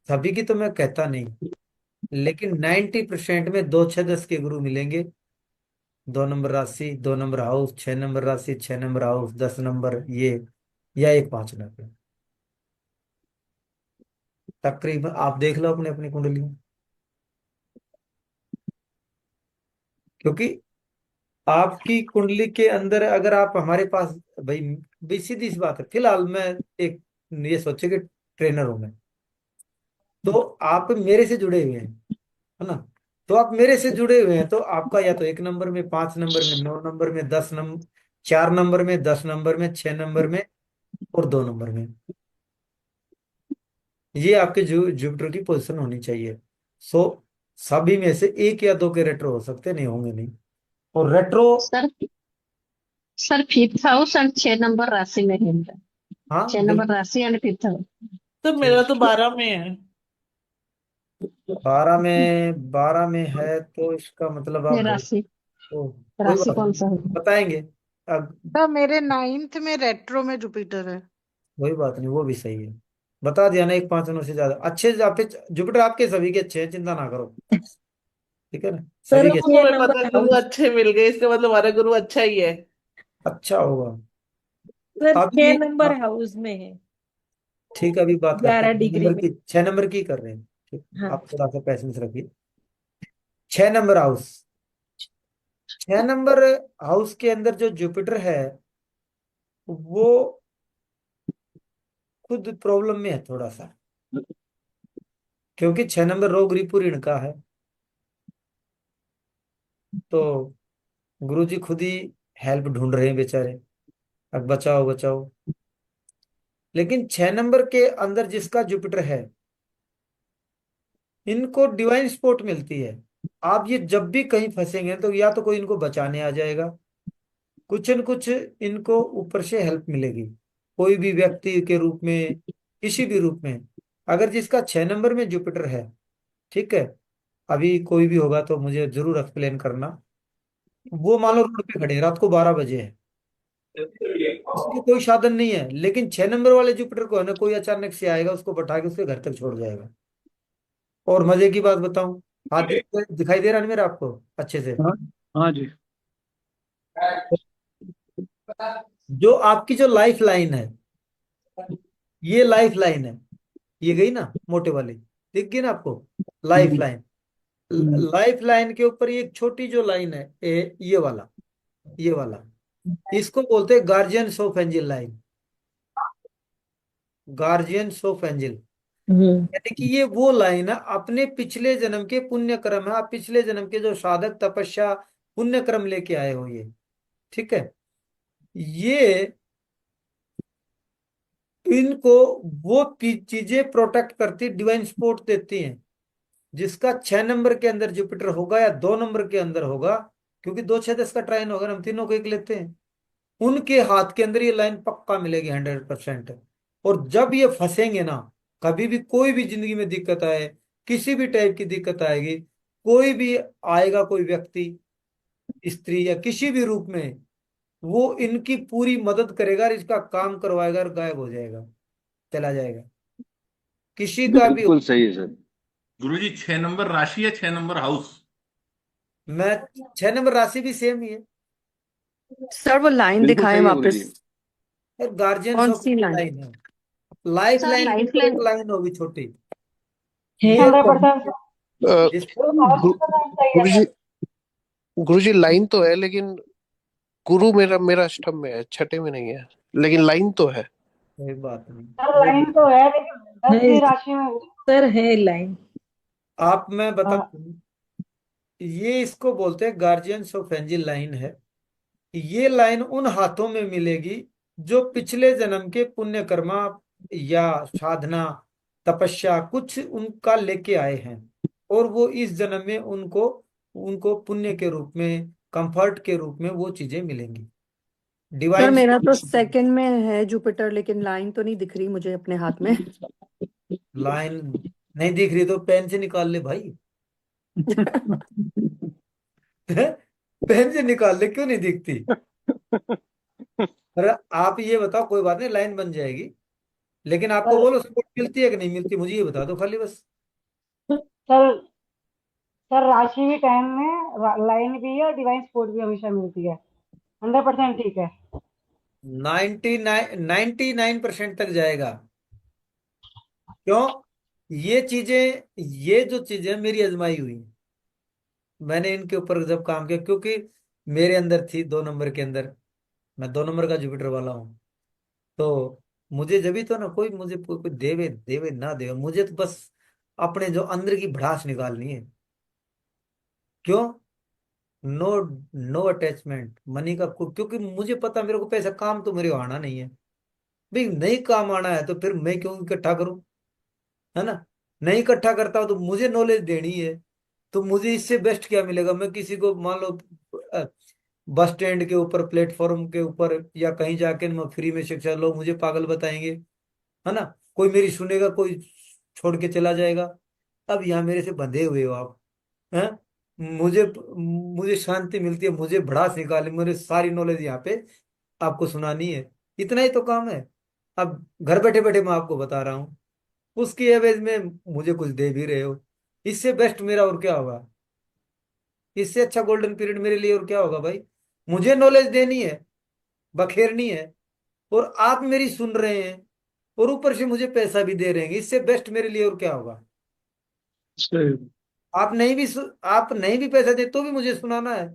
सभी की तो मैं कहता नहीं, लेकिन 90% में 2 6 10 के गुरु मिलेंगे। 2 नंबर राशि, 2 नंबर हाउस, 6 नंबर राशि, 6 नंबर हाउस, 10 नंबर ये, या एक 5 नंबर। तकरीबन आप देख लो अपने अपनी कुंडली में, क्योंकि आपकी कुंडली के अंदर अगर आप हमारे पास, भाई भाई सीधी सी बात है, फिलहाल मैं एक, ये सोचे कि ट्रेनर हूं मैं, तो आप मेरे से जुड़े हुए हैं, है ना, तो आप मेरे से जुड़े हुए हैं, तो आपका या तो 1 नंबर में, 5 नंबर में, 9 नंबर में, 10 नंबर, 4 नंबर में, 10 नंबर में, 6 नंबर में, और 2 नंबर में, ये आपके जुपिटर की पोजीशन होनी चाहिए। सो सभी में से एक या दो के रेट्रो हो सकते, नहीं होंगे नहीं। और retro, sir sir fifth house और 6 नंबर राशि में है इनका। हाँ 6 नंबर बिल्कुल, राशि एंड फिफ्थ हाउस। तो मेरा तो 12 में है। 12 में है तो इसका मतलब आप ये बहुत राशि तो कोई राशि बात कौन नहीं, सा है? बताएंगे अब। तो मेरे 9th में रेट्रो में जुपिटर है। कोई बात नहीं, वो भी सही है। बता दिया ना, एक 5 से ज्यादा अच्छे आपके जुपिटर आपके सभी के अच्छे हैं, चिंता ना करो। ठीक है ना, सर सभी तो के वो 6 मैं नंबर पता गुरु हाउस। अच्छे मिल गए, इसका मतलब हमारा गुरु अच्छा ही है। अच्छा होगा। सर 6 अभी नंबर हाउस में है। ठीक है, अभी बात करते 11 हैं डिग्री नंबर में। की, 6 नंबर की कर रहे हैं। ठीक, हाँ। आप थोड़ा सा पैसेंस रखिए। 6 नंबर हाउस, 6 नंबर हाउस के अंदर जो जुपिटर है वो खुद प्रॉब्लम में है थोड़ा सा, क्योंकि 6 नंबर रोग रिपु ऋण का है। तो गुरुजी खुद ही हेल्प ढूंढ रहे हैं बेचारे, अब बचाओ बचाओ। लेकिन 6 नंबर के अंदर जिसका जुपिटर है, इनको डिवाइन सपोर्ट मिलती है। आप ये जब भी कहीं फंसेंगे तो या तो कोई इनको बचाने आ जाएगा, कुछ न कुछ इनको ऊपर से हेल्प मिलेगी, कोई भी व्यक्ति के रूप में, किसी भी रूप में। अगर जिसका 6 नंबर में जुपिटर है, ठीक है, अभी कोई भी होगा तो मुझे जरूर एक्सप्लेन करना। वो मान लो रोड पे खड़े हैं, रात को 12 बजे है, इसलिए कोई साधन नहीं है, लेकिन 6 नंबर वाले जुपिटर को है ना, कोई अचानक से आएगा उसको बैठा के उसके घर तक छोड़ जाएगा। और मजे की बात बताऊं, हाथ दिखाई दे रहा है मेरा आपको अच्छे से? हाँ। हाँ जी। जो आपकी जो लाइफ लाइन है, ये लाइफ लाइन है, ये गई ना मोटे वाली, दिख गई ना आपको लाइफ हम्म, लाइन? हम्म, लाइफ लाइन के ऊपर ये एक छोटी जो लाइन है, ये वाला, ये वाला, इसको बोलते हैं guardian of angel line, guardian of angel. हम्म। यानी कि ये वो लाइन है, अपने पिछले जन्म के पुण्य कर्म है, आप पिछले जन्म के जो साधक तपस्या पुण्य कर्म लेके आए हो ये, ठीक है, ये इनको वो चीजें प्रोटेक्ट करती, डिवाइन सपोर्ट देती हैं। जिसका 6 नंबर के अंदर जुपिटर होगा या 2 नंबर के अंदर होगा, क्योंकि 2 6 10 का ट्राइन होगा, हम तीनों को एक लेते हैं, उनके हाथ के अंदर ये लाइन पक्का मिलेगी 100%। और जब ये फंसेंगे ना, कभी भी कोई भी जिंदगी में दिक्कत आए, किसी भी टाइप की दिक्कत आएगी, कोई भी आएगा, कोई व्यक्ति, स्त्री या किसी भी रूप में, वो इनकी पूरी मदद करेगा और इसका काम करवाएगा और गायब हो जाएगा, चला जाएगा, किसी का भी। बिल्कुल सही है सर। गुरुजी 6 नंबर राशि है, 6 नंबर हाउस? मैं 6 नंबर राशि भी सेम ही है, सर वो लाइन बिल्कुल दिखाएं सही है वापस। गुरुजी। और गार्जियंस कौन ऑफ सी लाइन? लाइन है। लाइफ सर लाइन के लाइफ ऊपर एक लाइन लाइन होगी छोटी, है। ये 100%। जिस गुरुजी, गुरुजी लाइन तो है, लेकिन गुरु मेरा मेरा अष्टम में है, छठे में नहीं है, लेकिन लाइन तो है। कोई बात नहीं, सर वो लाइन भी तो है, लेकिन है 10वीं राशि में। सर, है लाइन। आप, मैं बता हाँ, दूं, ये इसको बोलते हैं गार्जियंस ऑफ एंजल लाइन है। ये लाइन उन हाथों में मिलेगी जो पिछले जन्म के पुण्य कर्मा या साधना तपस्या कुछ उनका लेके आए हैं, और वो इस जन्म में उनको उनको पुण्य के रूप में, कंफर्ट के रूप में वो चीजें मिलेंगी, सर डिवाइन। मेरा तो सेकंड में है जुपिटर, लेकिन लाइन तो नहीं दिख रही मुझे अपने हाथ में। लाइन नहीं दिख रही तो पेन से निकाल ले भाई। पेन से निकाल ले, क्यों नहीं दिखती? अरे आप ये बताओ, कोई बात नहीं, लाइन बन जाएगी, लेकिन आपको सर बोलो सपोर्ट मिलती है कि नहीं मिलती, मुझे ये बता दो खाली बस। सर सर राशि भी टाइम में, लाइन भी है और डिवाइन सपोर्ट भी हमेशा मिलती है। 100% ठीक है। 99% तक जाएगा। क्यों? ये चीजें, ये जो चीजें मेरी आजमाई हुई हैं। मैंने इनके ऊपर जब काम किया, क्योंकि मेरे अंदर थी 2 नंबर के अंदर, मैं 2 नंबर का जुपिटर वाला हूँ। तो मुझे जब भी तो ना, कोई मुझे कोई देवे देवे ना देवे, मुझे तो बस अपने जो अंदर की भड़ास निकालनी है। क्यों? नो, नो अटैचमेंट मनी का क्योंकि मुझे पता, मेरे को पैसा काम तो मेरे को आना नहीं है भाई, नहीं काम आना है तो फिर मैं क्यों इकट्ठा करूं, है ना? नहीं इकट्ठा करता हूं तो मुझे नॉलेज देनी है, तो मुझे इससे बेस्ट क्या मिलेगा? मैं किसी को मान लो बस स्टैंड के ऊपर, प्लेटफॉर्म के ऊपर या कहीं जाके मैं फ्री में शिक्षा लो, मुझे पागल बताएंगे, है ना? कोई मेरी सुनेगा, कोई छोड़ के चला जाएगा। अब यहाँ मेरे से बंधे हुए हो आप, हैं? मुझे मुझे शांति मिलती है, मुझे भड़ास निकाले, मेरे सारी नॉलेज यहाँ पे आपको सुनानी है। इतना ही तो काम है। अब घर बैठे बैठे मैं आपको बता रहा हूँ, उसकी एवज में मुझे कुछ दे भी रहे हो। इससे बेस्ट मेरा और क्या होगा? इससे अच्छा गोल्डन पीरियड मेरे लिए और क्या होगा भाई? मुझे नॉलेज देनी है, बखेरनी है, और आप मेरी सुन रहे हैं, और ऊपर से मुझे पैसा भी दे रहे हैं। इससे बेस्ट मेरे लिए और क्या होगा? सही। आप नहीं भी पैसा दे तो भी मुझे सुनाना है,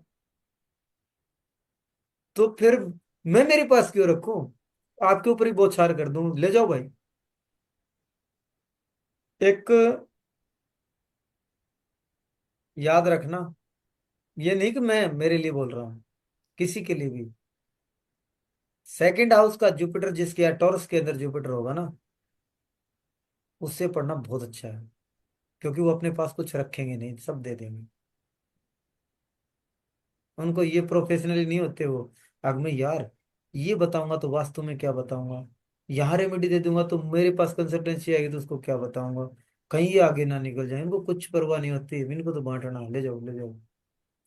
तो फिर मैं मेरे पास क्यों रखूं? आपके ऊपर ही बौछार कर दूं, ले जाओ भाई। एक याद रखना, ये नहीं कि मैं मेरे लिए बोल रहा हूं, किसी के लिए भी। सेकंड हाउस का जुपिटर जिसके या टॉरस के अंदर जुपिटर होगा ना, उससे पढ़ना बहुत अच्छा है, क्योंकि वो अपने पास कुछ रखेंगे नहीं, सब दे देंगे। उनको ये प्रोफेशनली नहीं होते वो। अब मैं यार ये बताऊंगा तो वास्तु में क्या बताऊंगा, यहाँ रेमेडी दे दूंगा तो मेरे पास कंसल्टेंसी आएगी तो उसको क्या बताऊंगा, कहीं ये आगे ना निकल जाए। इनको कुछ परवाह नहीं होती, इनको तो बांटना, ले जाओ ले जाओ।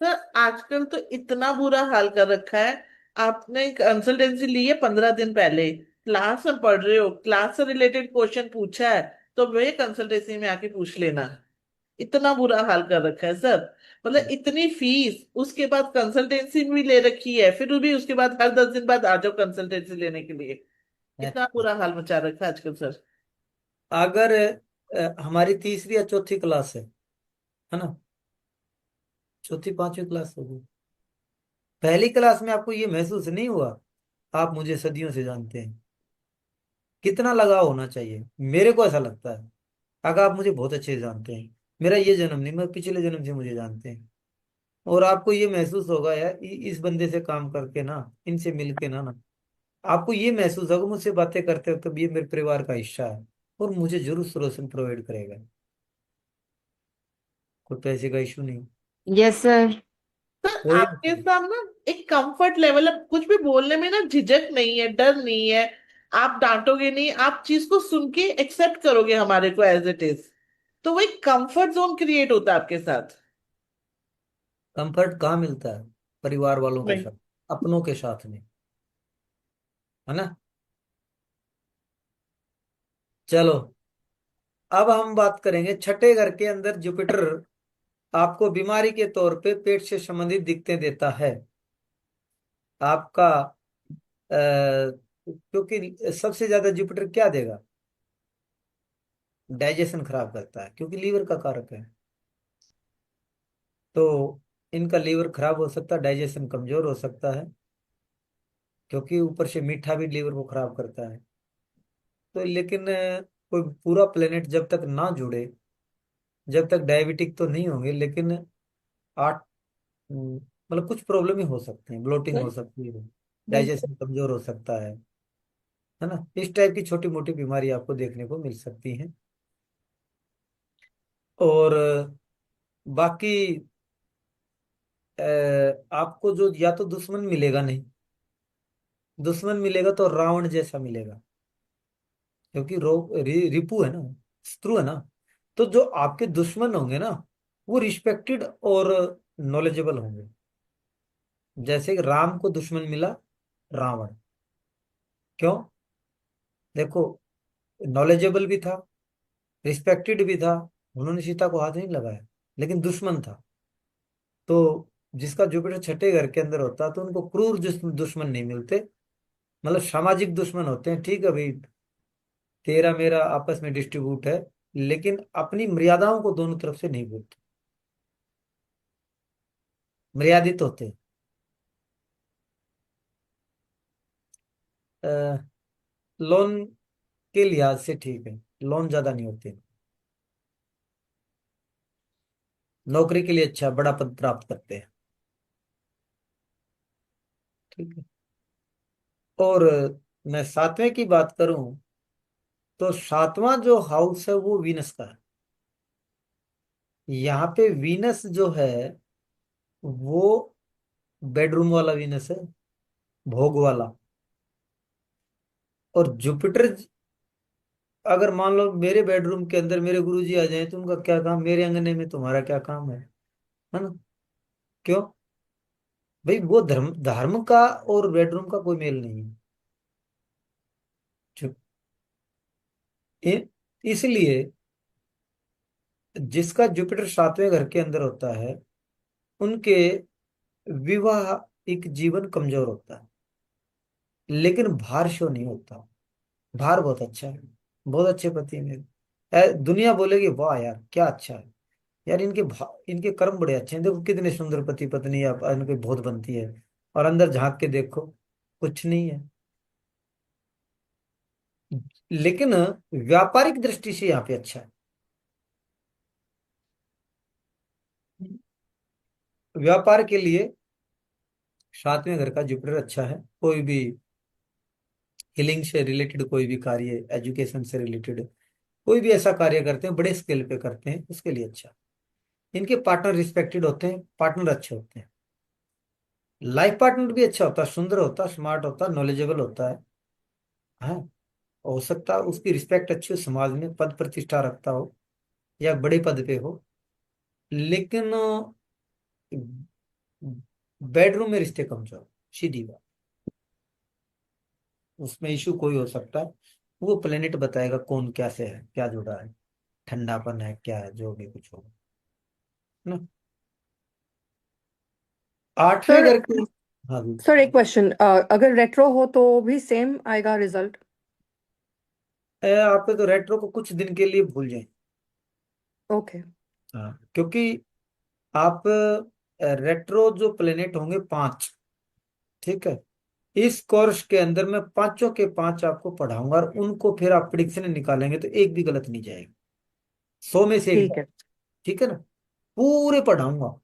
सर आजकल तो इतना बुरा हाल कर रखा है। आपने कंसल्टेंसी ली है 15 दिन पहले, क्लास में पढ़ रहे हो, क्लास से रिलेटेड क्वेश्चन पूछा है, तो वे कंसल्टेंसी में आके पूछ लेना। इतना बुरा हाल कर रखा है सर। मतलब इतनी फीस, उसके बाद कंसल्टेंसी भी ले रखी है, फिर भी उसके बाद हर 10 दिन बाद आ जाओ कंसल्टेंसी लेने के लिए। इतना बुरा हाल मचा रखा है आजकल सर। अगर हमारी तीसरी या चौथी क्लास है ना, चौथी पांचवी क्लास होगी, पहली क्लास में आपको ये महसूस नहीं हुआ आप मुझे सदियों से जानते हैं? कितना लगाव होना चाहिए, मेरे को ऐसा लगता है। अगर आप मुझे बहुत अच्छे से जानते हैं, मेरा ये जन्म नहीं, मैं पिछले जन्म से मुझे जानते हैं, और आपको ये महसूस होगा यार इस बंदे से काम करके ना, इनसे मिलके ना आपको ये महसूस होगा मुझसे बातें करते हो तो ये मेरे परिवार का हिस्सा है, और मुझे जरूर सॉल्यूशन प्रोवाइड करेगा। कोई पैसे का इशू नहीं, यस सर। सर कोई आपके साथ ना एक कंफर्ट लेवल है, कुछ भी बोलने में ना झिझक नहीं है, डर नहीं है। आप डांटोगे नहीं, आप चीज को सुन के एक्सेप्ट करोगे हमारे को एज इट इज। तो वो एक कंफर्ट जोन क्रिएट होता है आपके साथ। कंफर्ट कहाँ मिलता है? परिवार वालों के नहीं। साथ, अपनों के साथ में, है ना। चलो, अब हम बात करेंगे छठे घर के अंदर जुपिटर आपको बीमारी के तौर पे पेट से संबंधित दिक्कतें देता है। आपका क्योंकि सबसे ज्यादा जुपिटर क्या देगा? डाइजेशन खराब करता है, क्योंकि लीवर का कारक है। तो इनका लीवर खराब हो सकता है, डाइजेशन कमजोर हो सकता है, क्योंकि ऊपर से मीठा भी लीवर को खराब करता है। तो लेकिन कोई पूरा प्लेनेट जब तक ना जुड़े, जब तक डायबिटिक तो नहीं होंगे, लेकिन आठ मतलब कुछ प्रॉब्लम ही हो सकते हैं, ब्लोटिंग हो सकती है, डाइजेशन कमजोर हो सकता है ना। इस टाइप की छोटी मोटी बीमारी आपको देखने को मिल सकती हैं। और बाकी आपको जो या तो दुश्मन मिलेगा नहीं, दुश्मन मिलेगा तो रावण जैसा मिलेगा, क्योंकि रिपु है ना, शत्रु है ना। तो जो आपके दुश्मन होंगे ना, वो रिस्पेक्टेड और नॉलेजेबल होंगे। जैसे कि राम को दुश्मन मिला रावण, क्यों? देखो, नॉलेजेबल भी था, रिस्पेक्टेड भी था, उन्होंने सीता को हाथ नहीं लगाया, लेकिन दुश्मन था। तो जिसका जुपिटर छठे घर के अंदर होता है तो उनको क्रूर दुश्मन नहीं मिलते, मतलब सामाजिक दुश्मन होते हैं। ठीक है भाई, तेरा मेरा आपस में डिस्ट्रीब्यूट है, लेकिन अपनी मर्यादाओं को दोनों तरफ से नहीं भूलते, मर्यादित होते हैं। लोन के लिहाज से ठीक है, लोन ज्यादा नहीं होते। नौकरी के लिए अच्छा बड़ा पद प्राप्त करते हैं। ठीक है। और मैं सातवें की बात करूं तो सातवां जो हाउस है वो वीनस का है। यहाँ पे वीनस जो है वो बेडरूम वाला वीनस है, भोग वाला। और जुपिटर अगर मान लो मेरे बेडरूम के अंदर मेरे गुरुजी आ जाए तो उनका क्या काम, मेरे अंगने में तुम्हारा क्या काम है ना? क्यों भाई? वो धर्म धर्म का और बेडरूम का कोई मेल नहीं है। जो- इसलिए जिसका जुपिटर 7वें घर के अंदर होता है उनके विवाह एक जीवन कमजोर होता है, लेकिन भार शो नहीं होता। भार बहुत अच्छा है, बहुत अच्छे पति हैं मेरे। दुनिया बोलेगी वाह यार क्या अच्छा है, यार इनके कर्म बड़े अच्छे हैं, देखो कितने सुंदर पति पत्नी इनके बहुत बनती है। और अंदर झांक के देखो, कुछ नहीं है। लेकिन व्यापारिक दृष्टि से यहाँ पे अच्छा है। व्यापार के लिए 7वें घर का जुपिटर अच्छा है। कोई भी हीलिंग से रिलेटेड कोई भी कार्य, एजुकेशन से रिलेटेड कोई भी ऐसा कार्य करते हैं, बड़े स्केल पे करते हैं, उसके लिए अच्छा। इनके पार्टनर रिस्पेक्टेड होते हैं, पार्टनर अच्छे होते हैं। लाइफ पार्टनर भी अच्छा होता है, सुंदर होता है, स्मार्ट होता है, नॉलेजेबल होता है। हाँ, हो सकता है उसकी रिस्पेक्ट अच्छी हो, समाज में पद प्रतिष्ठा रखता हो या बड़े पद पे हो, लेकिन बेडरूम में रिश्ते कमजोर, सीधी बात। उसमें इशू कोई हो सकता है, वो प्लेनेट बताएगा कौन क्या से है, क्या जुड़ा है, ठंडापन है क्या है, जो भी कुछ होगा ना। 8वें सर घर के। हाँ जी। सर एक क्वेश्चन, अगर रेट्रो हो तो भी सेम आएगा रिजल्ट? आप तो रेट्रो को कुछ दिन के लिए भूल जाए। ओके। हाँ, क्योंकि आप रेट्रो जो प्लेनेट होंगे 5, ठीक है, इस कोर्स के अंदर मैं पांचों के पांच आपको पढ़ाऊंगा और उनको फिर आप प्रिडिक्शन निकालेंगे तो एक भी गलत नहीं जाएगा, 100 में से एक। ठीक है। ठीक है ना? पूरे पढ़ाऊंगा,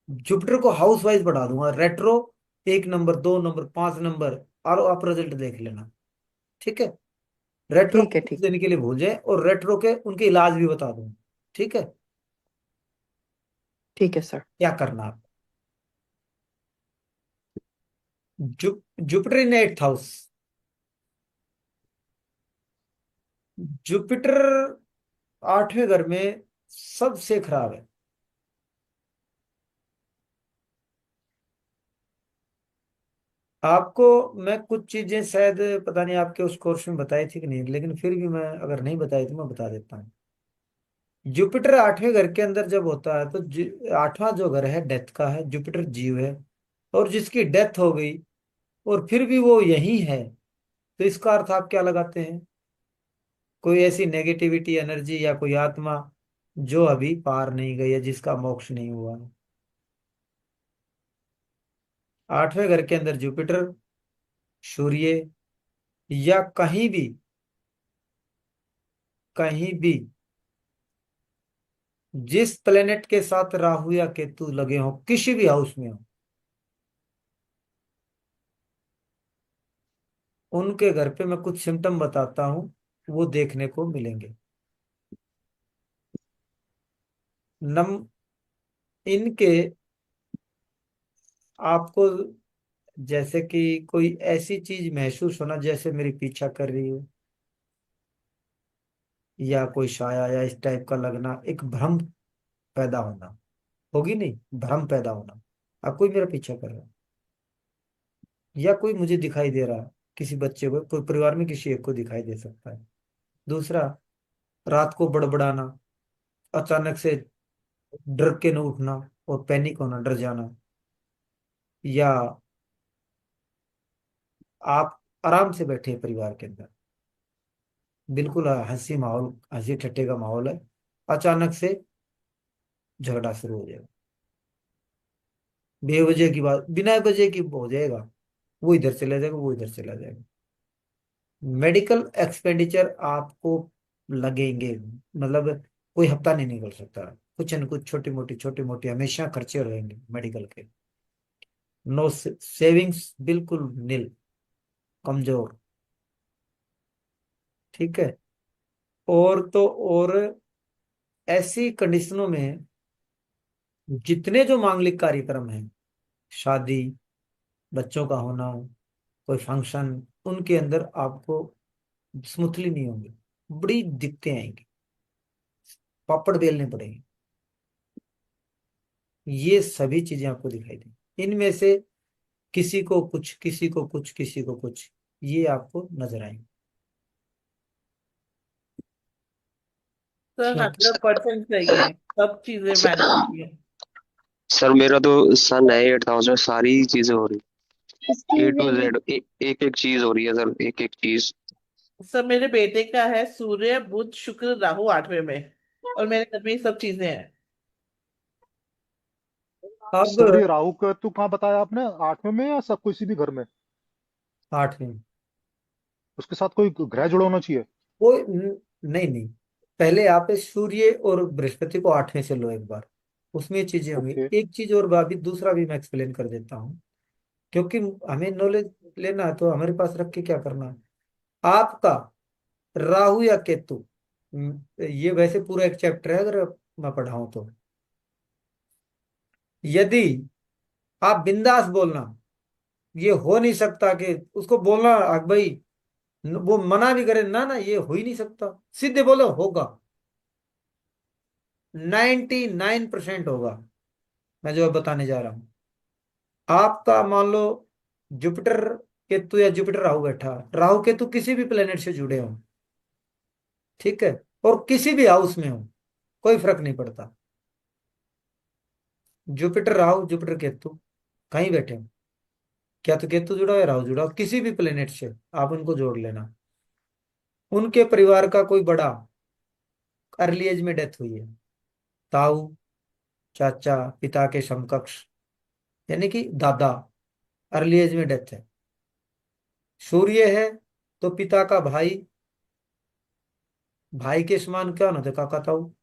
जुपिटर को हाउस वाइज पढ़ा दूंगा। रेट्रो 1 नंबर, 2 नंबर, 5 नंबर, और आप रिजल्ट देख लेना। ठीक है? रेट्रो ठीक है। को कुछ ठीक। दिन के लिए भूल जाए और रेट्रो के उनके इलाज भी बता दूंगा। ठीक है? ठीक है सर। क्या करना आप? Jupiter in 8th house. Jupiter 8वें घर में सबसे खराब है। आपको मैं कुछ चीजें शायद पता नहीं आपके उस कोर्स में बताई थी कि नहीं, लेकिन फिर भी मैं अगर नहीं बताई तो मैं बता देता हूँ। जुपिटर 8वें घर के अंदर जब होता है तो 8वां जो घर है डेथ का है, जुपिटर जीव है, और जिसकी डेथ हो गई और फिर भी वो यही है, तो इसका अर्थ आप क्या लगाते हैं? कोई ऐसी नेगेटिविटी एनर्जी या कोई आत्मा जो अभी पार नहीं गई है, जिसका मोक्ष नहीं हुआ है। 8वें घर के अंदर जुपिटर, सूर्य, या कहीं भी जिस प्लेनेट के साथ राहु या केतु लगे हो, किसी भी हाउस में हो, उनके घर पे मैं कुछ सिम्टम बताता हूं, वो देखने को मिलेंगे। नम इनके आपको जैसे कि कोई ऐसी चीज महसूस होना जैसे मेरी पीछा कर रही हो, या कोई साया या इस टाइप का लगना, एक भ्रम पैदा होना, होगी नहीं, भ्रम पैदा होना, अब कोई मेरा पीछा कर रहा है, या कोई मुझे दिखाई दे रहा है, किसी बच्चे को, कोई परिवार में किसी एक को दिखाई दे सकता है। दूसरा, रात को बड़बड़ाना, अचानक से डर के न उठना और पैनिक होना, डर जाना, या आप आराम से बैठे हैं परिवार के अंदर, बिल्कुल हंसी माहौल, हंसी ठट्टे का माहौल है, अचानक से झगड़ा शुरू हो जाएगा, बेवजह की बात, बिना वजह की हो जाएगा, वो इधर चला जाएगा, वो इधर चला जाएगा। मेडिकल एक्सपेंडिचर आपको लगेंगे, मतलब कोई हफ्ता नहीं निकल सकता, कुछ न कुछ छोटी मोटी हमेशा खर्चे रहेंगे मेडिकल के। नो सेविंग्स, बिल्कुल नील, कमजोर। ठीक है? और तो और ऐसी कंडीशनों में जितने जो मांगलिक कार्यक्रम हैं, शादी, बच्चों का होना, कोई फंक्शन, उनके अंदर आपको स्मूथली नहीं होंगे, बड़ी दिक्कतें आएंगी, पापड़ बेलने पड़ेंगे। ये सभी चीजें आपको दिखाई देंगी। इनमें से किसी को कुछ, किसी को कुछ, किसी को कुछ, ये आपको नजर आएंगे। सर क्योंकि 100% सही है, सब चीजें सर, मैंने की है। सर मेरा तो सन है 8000, सारी चीजें हो रही ए इसकी टू वैल्यू जेड, एक एक चीज हो रही है सर, एक एक चीज। सर मेरे बेटे का है सूर्य बुध शुक्र राहु 8वें में, और मेरे घर में ये सब चीजें हैं। अब सूर्य राहु केतु कहाँ बताया आपने, 8वें में या सब किसी भी घर में? 8वें, उसके साथ कोई ग्रह जुड़ा होना चाहिए? कोई नहीं नहीं, पहले आप इस सूर्य और बृहस्पति को 8वें से लो एक बार, उसमें ये चीजें होंगी। ओके। एक चीज और भाभी, दूसरा भी मैं एक्सप्लेन कर देता हूँ, क्योंकि हमें नॉलेज लेना है तो हमारे पास रख के क्या करना है। आपका राहु या केतु, ये वैसे पूरा एक चैप्टर है अगर मैं पढ़ाऊं तो, यदि आप बिंदास बोलना, ये हो नहीं सकता कि उसको बोलना भाई, वो मना भी करे ना ना ये हो ही नहीं सकता, सीधे बोलो होगा, 99% होगा। मैं जो अब बताने जा रहा हूं, आपका मान लो जुपिटर केतु या जुपिटर राहु बैठा, राहु केतु किसी भी प्लेनेट से जुड़े हो, ठीक है, और किसी भी हाउस में हो, कोई फर्क नहीं पड़ता। जुपिटर राहु, जुपिटर केतु कहीं बैठे हो, क्या तो केतु जुड़ा हो या राहु जुड़ा हो, किसी भी प्लेनेट से आप उनको जोड़ लेना, उनके परिवार का कोई बड़ा अर्ली एज में डेथ हुई है, ताऊ, चाचा, पिता के समकक्ष, यानी कि दादा, अर्ली एज में डेथ है। सूर्य है तो पिता का भाई, भाई के समान क्या होना था, काका ताऊ,